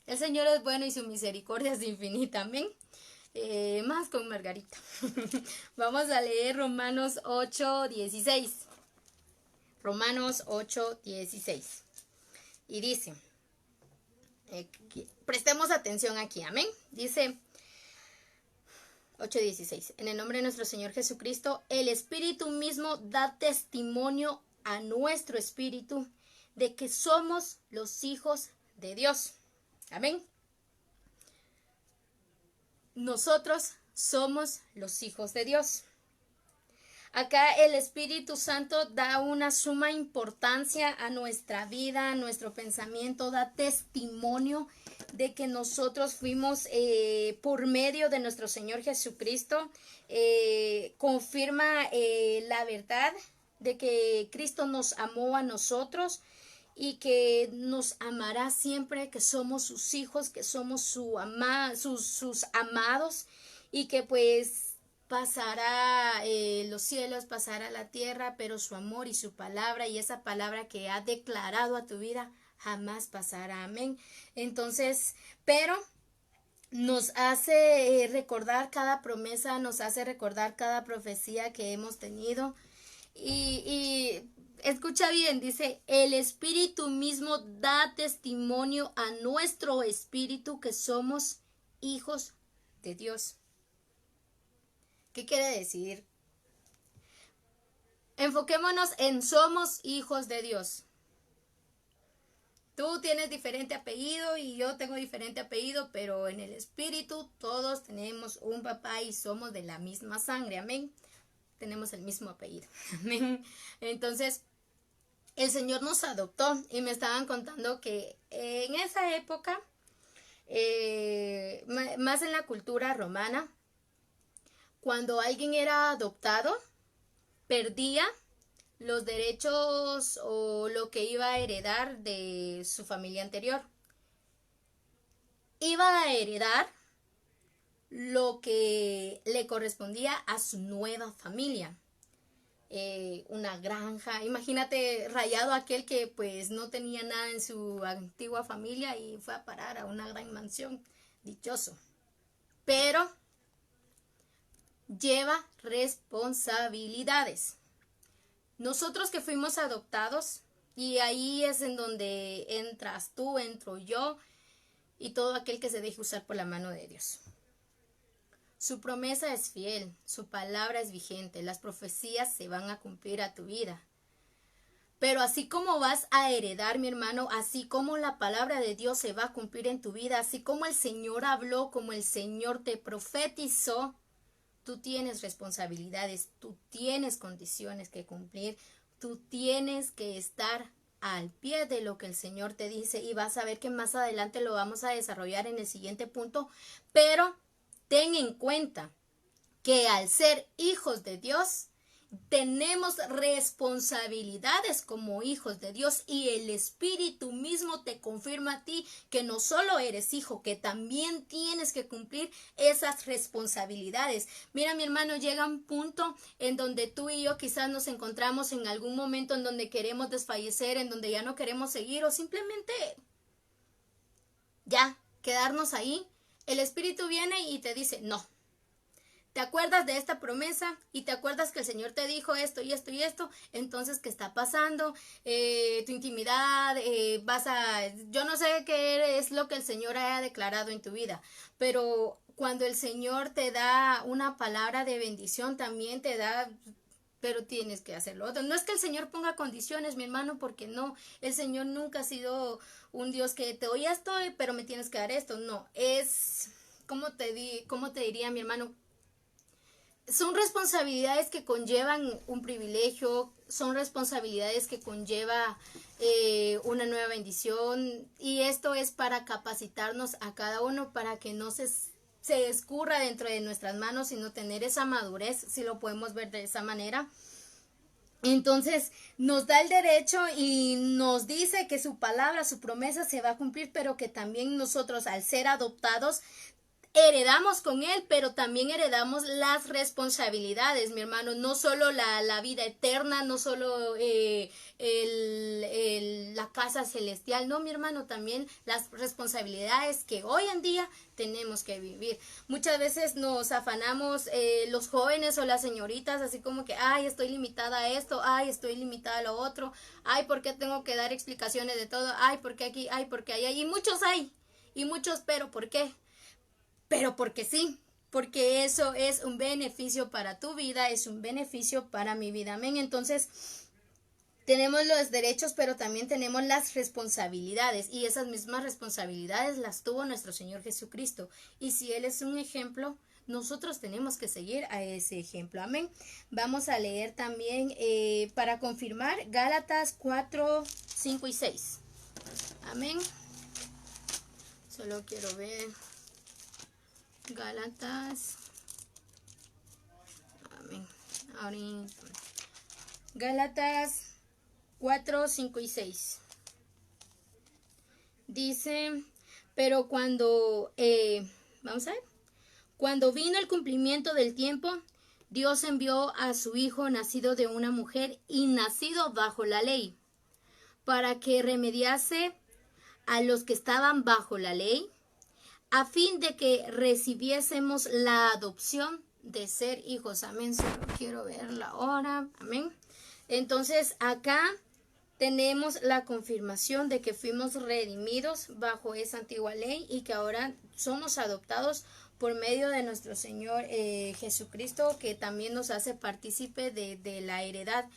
el Señor es bueno y su misericordia es infinita. Amén. Más con Margarita. Vamos a leer Romanos 8:16. Romanos 8:16. Y dice, prestemos atención aquí, amén. Dice 8:16. En el nombre de nuestro Señor Jesucristo, el Espíritu mismo da testimonio a nuestro espíritu de que somos los hijos de Dios. Amén. Nosotros somos los hijos de Dios. Acá el Espíritu Santo da una suma importancia a nuestra vida, a nuestro pensamiento, da testimonio de que nosotros fuimos por medio de nuestro Señor Jesucristo, confirma la verdad de que Cristo nos amó a nosotros y que nos amará siempre, que somos sus hijos, que somos sus amados, y que pues pasará los cielos, pasará la tierra, pero su amor y su palabra y esa palabra que ha declarado a tu vida jamás pasará. Amén. Entonces, pero nos hace recordar cada promesa, nos hace recordar cada profecía que hemos tenido. Y escucha bien, dice, el Espíritu mismo da testimonio a nuestro espíritu que somos hijos de Dios. ¿Qué quiere decir? Enfoquémonos en somos hijos de Dios. Tú tienes diferente apellido y yo tengo diferente apellido, pero en el espíritu todos tenemos un papá y somos de la misma sangre. Amén. Tenemos el mismo apellido. Amén. Entonces, el Señor nos adoptó y me estaban contando que en esa época, más en la cultura romana, cuando alguien era adoptado, perdía los derechos o lo que iba a heredar de su familia anterior. Iba a heredar lo que le correspondía a su nueva familia. Una granja, imagínate Rayado, aquel que pues no tenía nada en su antigua familia y fue a parar a una gran mansión, dichoso. Pero lleva responsabilidades. Nosotros que fuimos adoptados, y ahí es en donde entras tú, entro yo y todo aquel que se deje usar por la mano de Dios. Su promesa es fiel, su palabra es vigente, las profecías se van a cumplir a tu vida. Pero así como vas a heredar, mi hermano, así como la palabra de Dios se va a cumplir en tu vida, así como el Señor habló, como el Señor te profetizó, tú tienes responsabilidades, tú tienes condiciones que cumplir, tú tienes que estar al pie de lo que el Señor te dice, y vas a ver que más adelante lo vamos a desarrollar en el siguiente punto, pero ten en cuenta que al ser hijos de Dios, tenemos responsabilidades como hijos de Dios, y el Espíritu mismo te confirma a ti que no solo eres hijo, que también tienes que cumplir esas responsabilidades. Mira, mi hermano, llega un punto en donde tú y yo quizás nos encontramos en algún momento en donde queremos desfallecer, en donde ya no queremos seguir o simplemente ya quedarnos ahí. El Espíritu viene y te dice, no. ¿Te acuerdas de esta promesa? Y te acuerdas que el Señor te dijo esto y esto y esto. Entonces, ¿qué está pasando? Tu intimidad, yo no sé qué es lo que el Señor haya declarado en tu vida, pero cuando el Señor te da una palabra de bendición, también te da, pero tienes que hacerlo. No es que el Señor ponga condiciones, mi hermano, porque no, el Señor nunca ha sido un Dios que te doy esto, pero me tienes que dar esto. No, es, ¿cómo te diría, mi hermano? Son responsabilidades que conllevan un privilegio, son responsabilidades que conlleva una nueva bendición, y esto es para capacitarnos a cada uno para que no se escurra dentro de nuestras manos, sino tener esa madurez, si lo podemos ver de esa manera. Entonces nos da el derecho y nos dice que su palabra, su promesa se va a cumplir, pero que también nosotros, al ser adoptados, heredamos con él, pero también heredamos las responsabilidades, mi hermano, no solo la vida eterna, no solo la casa celestial, no, mi hermano, también las responsabilidades que hoy en día tenemos que vivir. Muchas veces nos afanamos los jóvenes o las señoritas, así como que, ay, estoy limitada a esto, ay, estoy limitada a lo otro, ay, ¿por qué tengo que dar explicaciones de todo? Ay, ¿por qué aquí? Ay, ¿por qué allá? Y muchos hay, y muchos, pero ¿por qué? Pero porque sí, porque eso es un beneficio para tu vida, es un beneficio para mi vida. Amén. Entonces, tenemos los derechos, pero también tenemos las responsabilidades, y esas mismas responsabilidades las tuvo nuestro Señor Jesucristo. Y si Él es un ejemplo, nosotros tenemos que seguir a ese ejemplo. Amén. Vamos a leer también para confirmar Gálatas 4, 5 y 6. Amén. Solo quiero ver Gálatas. Amén. Ahorita. Gálatas 4, 5 y 6. Dice, pero vamos a ver, cuando vino el cumplimiento del tiempo, Dios envió a su Hijo nacido de una mujer y nacido bajo la ley, para que remediase a los que estaban bajo la ley, a fin de que recibiésemos la adopción de ser hijos. Amén. Solo quiero ver la hora. Amén. Entonces acá tenemos la confirmación de que fuimos redimidos bajo esa antigua ley y que ahora somos adoptados por medio de nuestro Señor Jesucristo, que también nos hace partícipe de la heredad.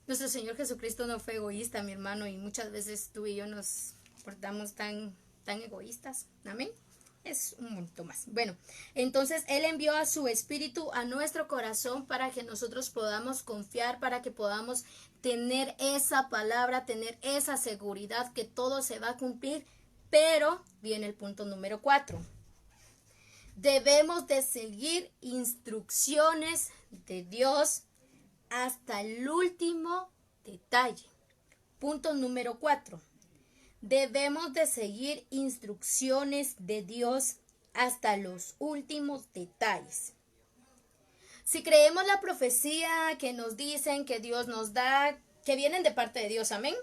Nuestro Señor Jesucristo no fue egoísta, mi hermano, y muchas veces tú y yo nos portamos tan egoístas. Amén. Es un montón más. Bueno, entonces Él envió a su Espíritu a nuestro corazón para que nosotros podamos confiar, para que podamos tener esa palabra, tener esa seguridad que todo se va a cumplir. Pero viene el punto número 4. Debemos de seguir instrucciones de Dios hasta el último detalle. Punto número 4. Debemos de seguir instrucciones de Dios hasta los últimos detalles. Si creemos la profecía que nos dicen que Dios nos da, que vienen de parte de Dios, amén.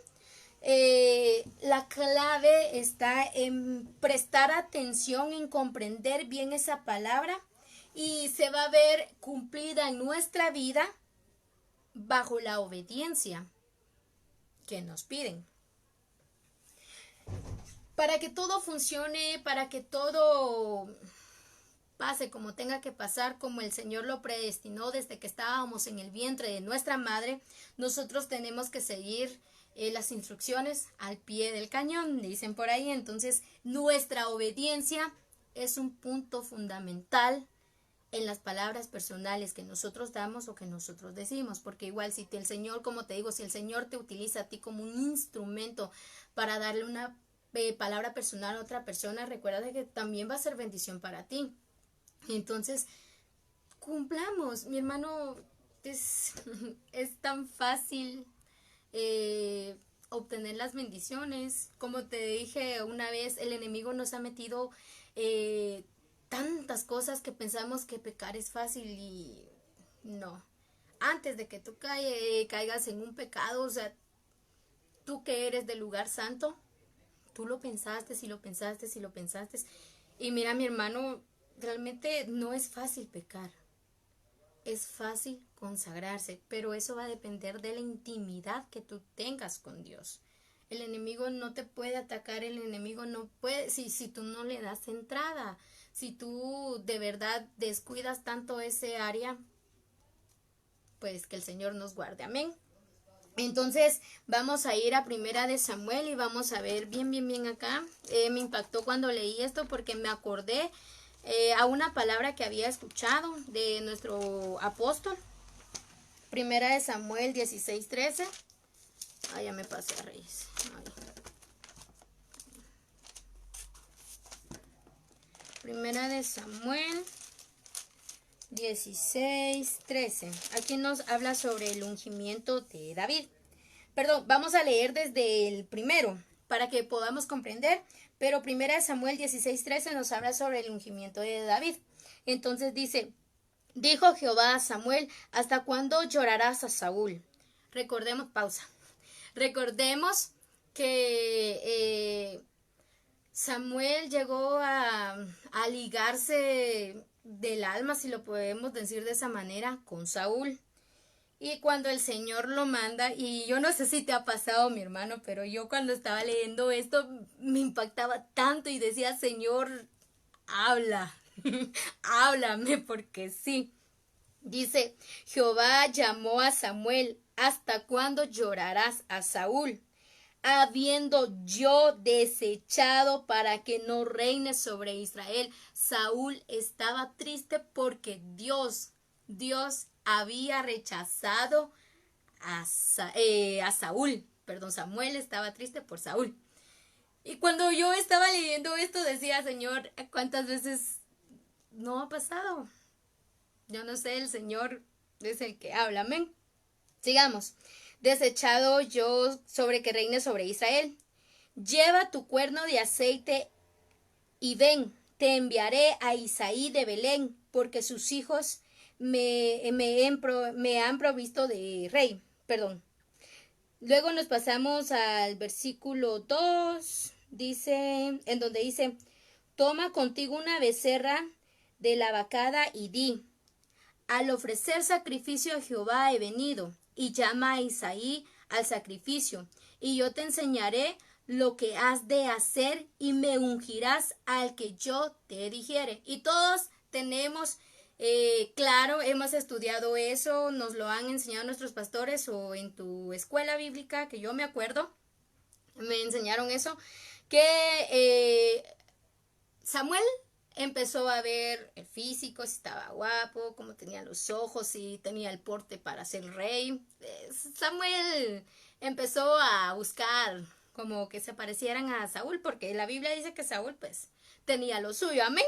La clave está en prestar atención, en comprender bien esa palabra y se va a ver cumplida en nuestra vida bajo la obediencia que nos piden. Para que todo funcione, para que todo pase como tenga que pasar, como el Señor lo predestinó desde que estábamos en el vientre de nuestra madre, nosotros tenemos que seguir las instrucciones al pie del cañón, dicen por ahí. Entonces, nuestra obediencia es un punto fundamental en las palabras personales que nosotros damos o que nosotros decimos, porque igual si el Señor, como te digo, si el Señor te utiliza a ti como un instrumento para darle una palabra personal a otra persona, recuerda que también va a ser bendición para ti. Entonces, cumplamos, mi hermano, es tan fácil obtener las bendiciones. Como te dije una vez, el enemigo nos ha metido tantas cosas que pensamos que pecar es fácil y no. Antes de que tú caigas en un pecado, o sea, tú que eres del lugar santo, tú lo pensaste y lo pensaste y lo pensaste. Y mira, mi hermano, realmente no es fácil pecar. Es fácil consagrarse, pero eso va a depender de la intimidad que tú tengas con Dios. El enemigo no te puede atacar, el enemigo no puede, si tú no le das entrada, si tú de verdad descuidas tanto ese área, pues que el Señor nos guarde. Amén. Entonces vamos a ir a Primera de Samuel y vamos a ver bien acá. Me impactó cuando leí esto porque me acordé a una palabra que había escuchado de nuestro apóstol. Primera de Samuel 16:13. Ya me pasé a Reyes. Primera de Samuel 16:13. Aquí nos habla sobre el ungimiento de David. Perdón, vamos a leer desde el primero para que podamos comprender. Pero Primera de Samuel 16:13 nos habla sobre el ungimiento de David. Entonces dice: dijo Jehová a Samuel, ¿hasta cuándo llorarás a Saúl? Recordemos que Samuel llegó a ligarse del alma, si lo podemos decir de esa manera, con Saúl. Y cuando el Señor lo manda, y yo no sé si te ha pasado, mi hermano, pero yo cuando estaba leyendo esto me impactaba tanto y decía: Señor, habla, háblame, porque sí. Dice: Jehová llamó a Samuel, ¿hasta cuándo llorarás a Saúl? Habiendo yo desechado para que no reine sobre Israel. Saúl estaba triste porque Dios había rechazado a Saúl. Perdón, Samuel estaba triste por Saúl. Y cuando yo estaba leyendo esto decía: Señor, ¿cuántas veces no ha pasado? Yo no sé, el Señor es el que habla. Amén. Sigamos. Desechado yo sobre que reine sobre Israel. lleva tu cuerno de aceite y ven, te enviaré a Isaí de Belén, porque sus hijos me han provisto de rey. Perdón. Luego nos pasamos al versículo 2, dice, en donde dice, toma contigo una becerra de la vacada y di, al ofrecer sacrificio a Jehová he venido, y llama a Isaí al sacrificio, y yo te enseñaré lo que has de hacer, y me ungirás al que yo te dijere. Y todos tenemos claro, hemos estudiado eso, nos lo han enseñado nuestros pastores o en tu escuela bíblica, que yo me acuerdo, me enseñaron eso, que Samuel empezó a ver el físico, si estaba guapo, cómo tenía los ojos, si tenía el porte para ser rey. Samuel empezó a buscar como que se parecieran a Saúl, porque la Biblia dice que Saúl pues tenía lo suyo, amén.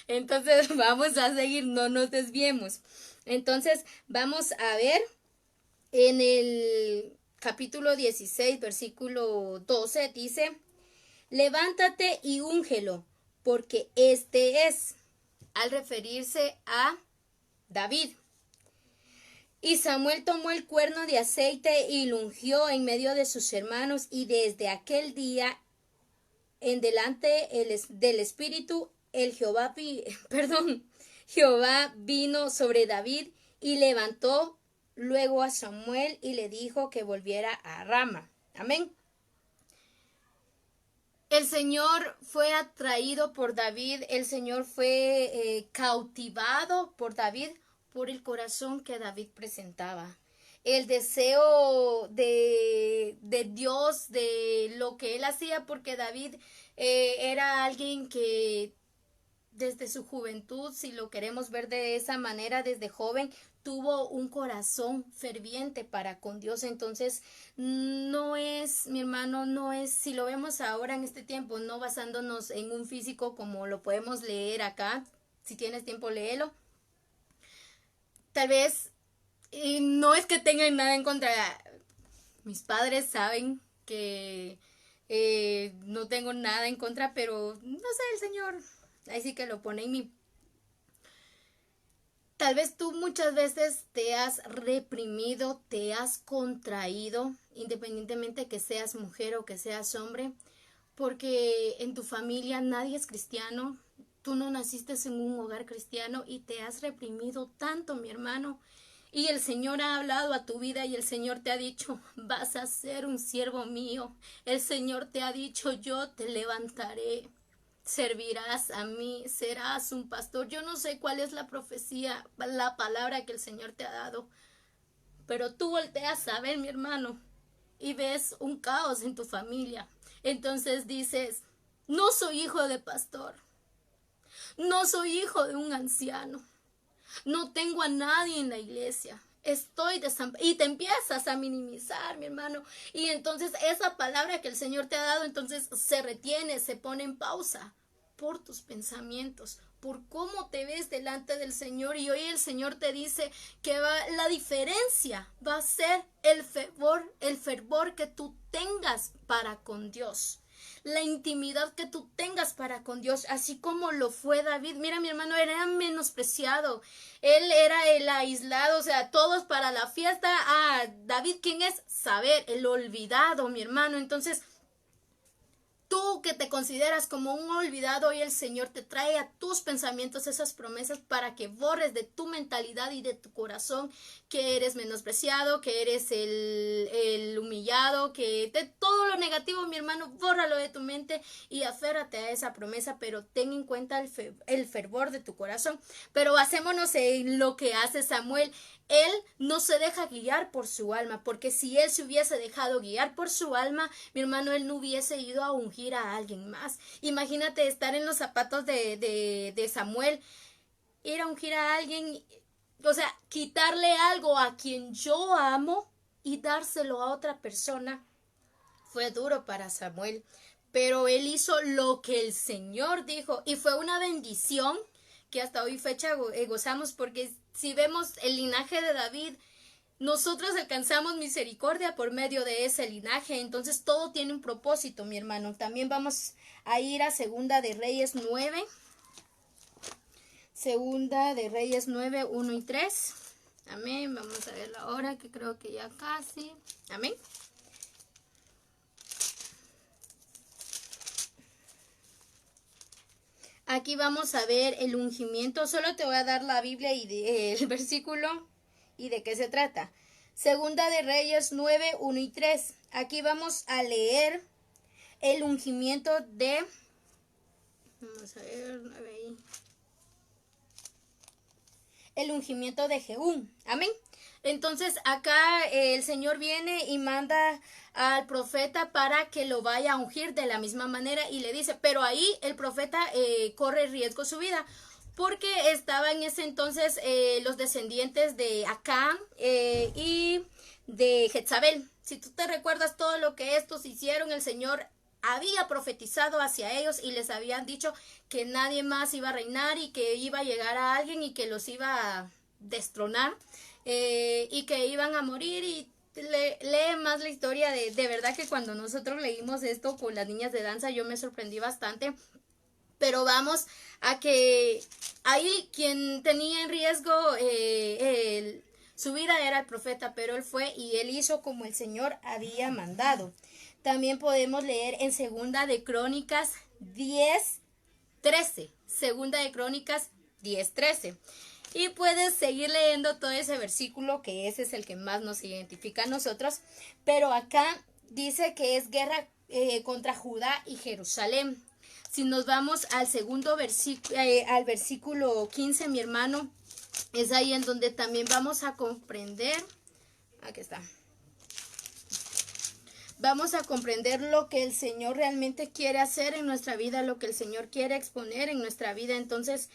Entonces vamos a seguir, no nos desviemos. Entonces vamos a ver en el capítulo 16, versículo 12, dice, levántate y úngelo, porque este es, al referirse a David. Y Samuel tomó el cuerno de aceite y lo ungió en medio de sus hermanos, y desde aquel día en delante del Espíritu, Jehová vino sobre David, y levantó luego a Samuel y le dijo que volviera a Rama. Amén. El Señor fue atraído por David, el Señor fue cautivado por David por el corazón que David presentaba. El deseo de Dios, de lo que él hacía, porque David era alguien que desde su juventud, si lo queremos ver de esa manera, desde joven, tuvo un corazón ferviente para con Dios. Entonces, no es, mi hermano, no es, si lo vemos ahora en este tiempo, no basándonos en un físico como lo podemos leer acá, si tienes tiempo, léelo. Tal vez, no es que tengan nada en contra, mis padres saben que no tengo nada en contra, pero no sé, el Señor ahí sí que lo pone en mí. Tal vez tú muchas veces te has reprimido, te has contraído, independientemente que seas mujer o que seas hombre, porque en tu familia nadie es cristiano, tú no naciste en un hogar cristiano y te has reprimido tanto, mi hermano. Y el Señor ha hablado a tu vida y el Señor te ha dicho, vas a ser un siervo mío. El Señor te ha dicho, yo te levantaré. Servirás a mí, serás un pastor. Yo no sé cuál es la profecía, la palabra que el Señor te ha dado, pero tú volteas a ver, mi hermano, y ves un caos en tu familia. Entonces dices, no soy hijo de pastor, no soy hijo de un anciano, no tengo a nadie en la iglesia. Estoy desamparado. Y te empiezas a minimizar, mi hermano. Y entonces esa palabra que el Señor te ha dado, entonces se retiene, se pone en pausa por tus pensamientos, por cómo te ves delante del Señor. Y hoy el Señor te dice que la diferencia va a ser el fervor que tú tengas para con Dios. La intimidad que tú tengas para con Dios, así como lo fue David. Mira, mi hermano, era menospreciado. Él era el aislado, o sea, todos para la fiesta. David, ¿quién es? Saber, el olvidado, mi hermano. Entonces, tú que te consideras como un olvidado, hoy el Señor te trae a tus pensamientos esas promesas para que borres de tu mentalidad y de tu corazón que eres menospreciado, que eres el humillado, que de todo lo negativo, mi hermano, bórralo de tu mente y aférrate a esa promesa, pero ten en cuenta el fervor de tu corazón. Pero basémonos en lo que hace Samuel. Él no se deja guiar por su alma, porque si él se hubiese dejado guiar por su alma, mi hermano, él no hubiese ido a ungir a alguien más. Imagínate estar en los zapatos de Samuel, ir a ungir a alguien, o sea, quitarle algo a quien yo amo y dárselo a otra persona. Fue duro para Samuel, pero él hizo lo que el Señor dijo y fue una bendición que hasta hoy fecha gozamos, porque si vemos el linaje de David, nosotros alcanzamos misericordia por medio de ese linaje. Entonces todo tiene un propósito, mi hermano. También vamos a ir a Segunda de Reyes 9. Segunda de Reyes 9, 1 y 3. Amén. Vamos a ver la hora, que creo que ya casi. Amén. Aquí vamos a ver el ungimiento. Solo te voy a dar la Biblia y el versículo y de qué se trata. Segunda de Reyes 9, 1 y 3. Aquí vamos a leer el ungimiento de... Vamos a ver, 9 ahí. El ungimiento de Jehú. Amén. Entonces acá el Señor viene y manda al profeta para que lo vaya a ungir de la misma manera y le dice, pero ahí el profeta corre riesgo su vida porque estaba en ese entonces los descendientes de Acán y de Jezabel. Si tú te recuerdas todo lo que estos hicieron, el Señor había profetizado hacia ellos y les habían dicho que nadie más iba a reinar y que iba a llegar a alguien y que los iba a destronar y que iban a morir. Y lee más la historia de verdad que cuando nosotros leímos esto con las niñas de danza yo me sorprendí bastante. Pero vamos a que ahí quien tenía en riesgo su vida era el profeta, pero él fue y él hizo como el Señor había mandado. También podemos leer en Segunda de Crónicas 10, 13. Segunda de Crónicas 10, 13. Y puedes seguir leyendo todo ese versículo, que ese es el que más nos identifica a nosotros. Pero acá dice que es guerra contra Judá y Jerusalén. Si nos vamos al segundo versículo, al versículo 15, mi hermano, es ahí en donde también vamos a comprender. Aquí está. Vamos a comprender lo que el Señor realmente quiere hacer en nuestra vida, lo que el Señor quiere exponer en nuestra vida. Entonces,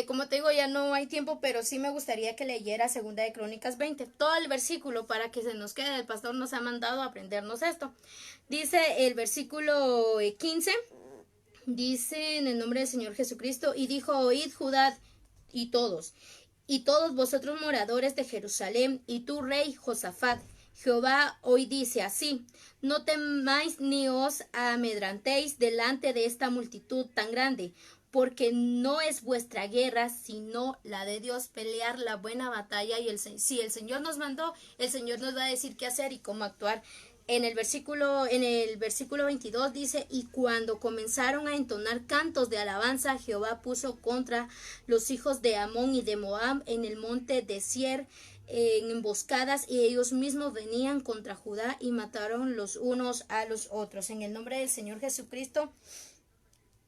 como te digo, ya no hay tiempo, pero sí me gustaría que leyera Segunda de Crónicas 20, todo el versículo para que se nos quede. El pastor nos ha mandado a aprendernos esto. Dice el versículo 15, dice en el nombre del Señor Jesucristo, y dijo, oíd Judá y todos vosotros moradores de Jerusalén, y tú rey Josafat, Jehová hoy dice así, no temáis ni os amedrantéis delante de esta multitud tan grande, porque no es vuestra guerra, sino la de Dios, pelear la buena batalla. Y si el Señor nos mandó, el Señor nos va a decir qué hacer y cómo actuar. En el versículo 22 dice, y cuando comenzaron a entonar cantos de alabanza, Jehová puso contra los hijos de Amón y de Moab en el monte de Sier, en emboscadas, y ellos mismos venían contra Judá y mataron los unos a los otros. En el nombre del Señor Jesucristo,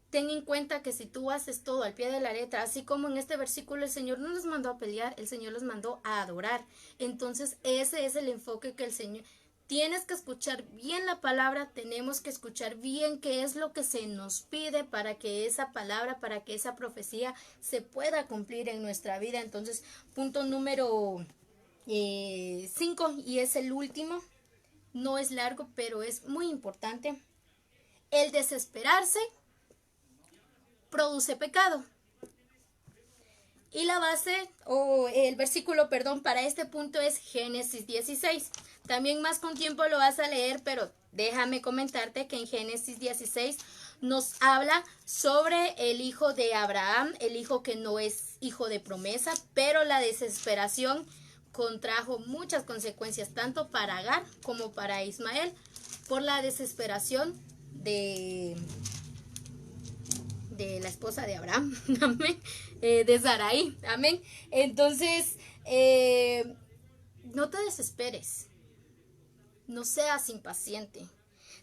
ten en cuenta que si tú haces todo al pie de la letra, así como en este versículo el Señor no nos mandó a pelear, el Señor los mandó a adorar. Entonces ese es el enfoque que el Señor... Tienes que escuchar bien la palabra, tenemos que escuchar bien qué es lo que se nos pide para que esa palabra, para que esa profecía se pueda cumplir en nuestra vida. Entonces, punto número 5, y es el último, no es largo, pero es muy importante. El desesperarse produce pecado. Y la base, el versículo, para este punto es Génesis 16. También más con tiempo lo vas a leer, pero déjame comentarte que en Génesis 16 nos habla sobre el hijo de Abraham, el hijo que no es hijo de promesa, pero la desesperación contrajo muchas consecuencias, tanto para Agar como para Ismael, por la desesperación de la esposa de Abraham, amén, de Sarai, amén. Entonces, no te desesperes, no seas impaciente.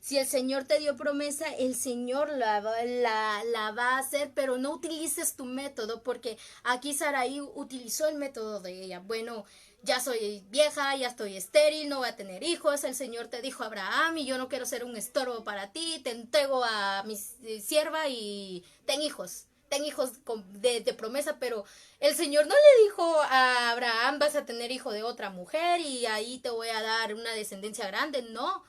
Si el Señor te dio promesa, el Señor la va a hacer, pero no utilices tu método, porque aquí Sarai utilizó el método de ella. Bueno, ya soy vieja, ya estoy estéril, no voy a tener hijos. El Señor te dijo a Abraham, y yo no quiero ser un estorbo para ti, te entrego a mi sierva y ten hijos de promesa. Pero el Señor no le dijo a Abraham, vas a tener hijo de otra mujer y ahí te voy a dar una descendencia grande. No,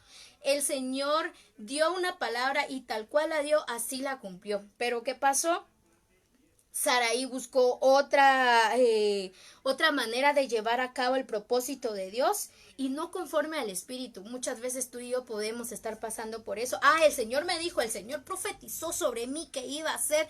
el Señor dio una palabra y tal cual la dio, así la cumplió. Pero ¿qué pasó? Saraí buscó otra manera de llevar a cabo el propósito de Dios y no conforme al Espíritu. Muchas veces tú y yo podemos estar pasando por eso. El Señor me dijo, el Señor profetizó sobre mí que iba a ser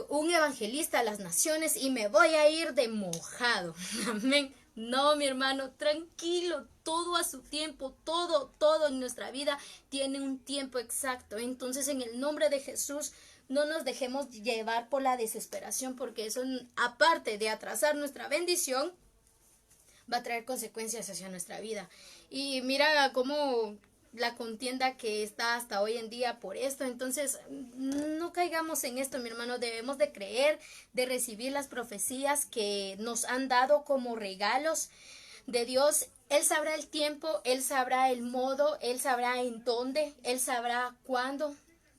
un evangelista a las naciones y me voy a ir de mojado. Amén. No, mi hermano, tranquilo, todo a su tiempo, todo en nuestra vida tiene un tiempo exacto. Entonces, en el nombre de Jesús, no nos dejemos llevar por la desesperación, porque eso, aparte de atrasar nuestra bendición, va a traer consecuencias hacia nuestra vida. Y mira cómo la contienda que está hasta hoy en día por esto. Entonces, no caigamos en esto, mi hermano. Debemos de creer, de recibir las profecías que nos han dado como regalos de Dios. Él sabrá el tiempo, Él sabrá el modo, Él sabrá en dónde, Él sabrá cuándo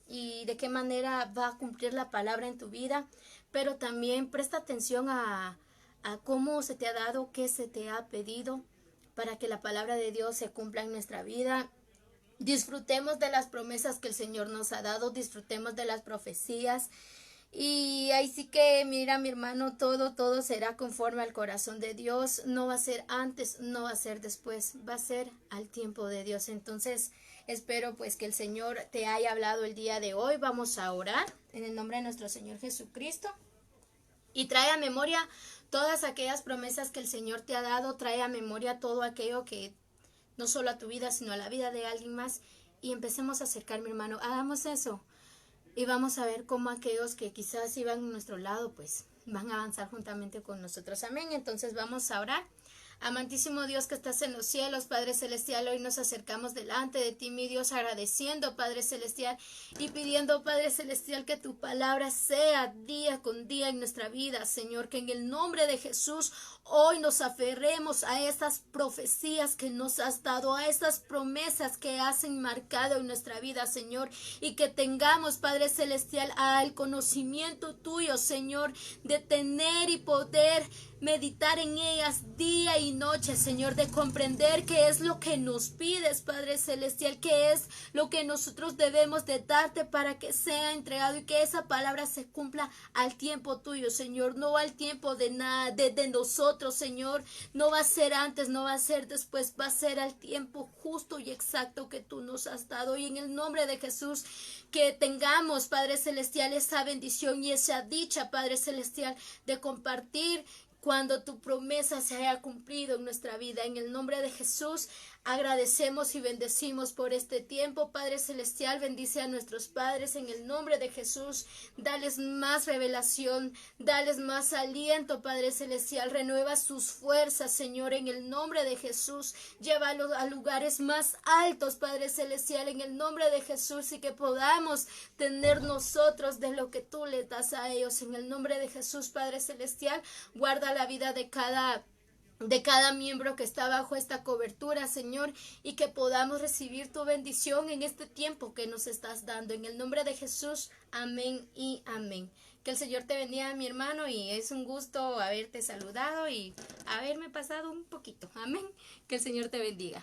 y de qué manera va a cumplir la palabra en tu vida. Pero también presta atención a cómo se te ha dado, qué se te ha pedido para que la palabra de Dios se cumpla en nuestra vida. Disfrutemos de las promesas que el Señor nos ha dado, disfrutemos de las profecías. Y ahí sí que, mira, mi hermano, todo será conforme al corazón de Dios. No va a ser antes, no va a ser después, va a ser al tiempo de Dios. Entonces, espero pues que el Señor te haya hablado el día de hoy. Vamos a orar en el nombre de nuestro Señor Jesucristo. Y trae a memoria todas aquellas promesas que el Señor te ha dado. Trae a memoria todo aquello que no solo a tu vida, sino a la vida de alguien más. Y empecemos a acercar, mi hermano. Hagamos eso. Y vamos a ver cómo aquellos que quizás iban a nuestro lado, pues van a avanzar juntamente con nosotros. Amén. Entonces vamos a orar. Amantísimo Dios que estás en los cielos, Padre Celestial, hoy nos acercamos delante de ti, mi Dios, agradeciendo, Padre Celestial, y pidiendo, Padre Celestial, que tu palabra sea día con día en nuestra vida, Señor, que en el nombre de Jesús hoy nos aferremos a esas profecías que nos has dado, a esas promesas que has enmarcado en nuestra vida, Señor, y que tengamos, Padre Celestial, al conocimiento tuyo, Señor, de tener y poder meditar en ellas día y noche, Señor, de comprender qué es lo que nos pides, Padre Celestial, qué es lo que nosotros debemos de darte para que sea entregado y que esa palabra se cumpla al tiempo tuyo, Señor, no al tiempo de nada, de nosotros, Señor, no va a ser antes, no va a ser después, va a ser al tiempo justo y exacto que tú nos has dado. Y en el nombre de Jesús, que tengamos, Padre Celestial, esa bendición y esa dicha, Padre Celestial, de compartir cuando tu promesa se haya cumplido en nuestra vida. En el nombre de Jesús, agradecemos y bendecimos por este tiempo. Padre Celestial, bendice a nuestros padres en el nombre de Jesús. Dales más revelación, dales más aliento, Padre Celestial. Renueva sus fuerzas, Señor, en el nombre de Jesús. Llévalos a lugares más altos, Padre Celestial, en el nombre de Jesús, y que podamos tener nosotros de lo que tú les das a ellos. En el nombre de Jesús, Padre Celestial, guarda la vida de cada miembro que está bajo esta cobertura, Señor, y que podamos recibir tu bendición en este tiempo que nos estás dando. En el nombre de Jesús, amén y amén. Que el Señor te bendiga, mi hermano, y es un gusto haberte saludado y haberme pasado un poquito. Amén. Que el Señor te bendiga.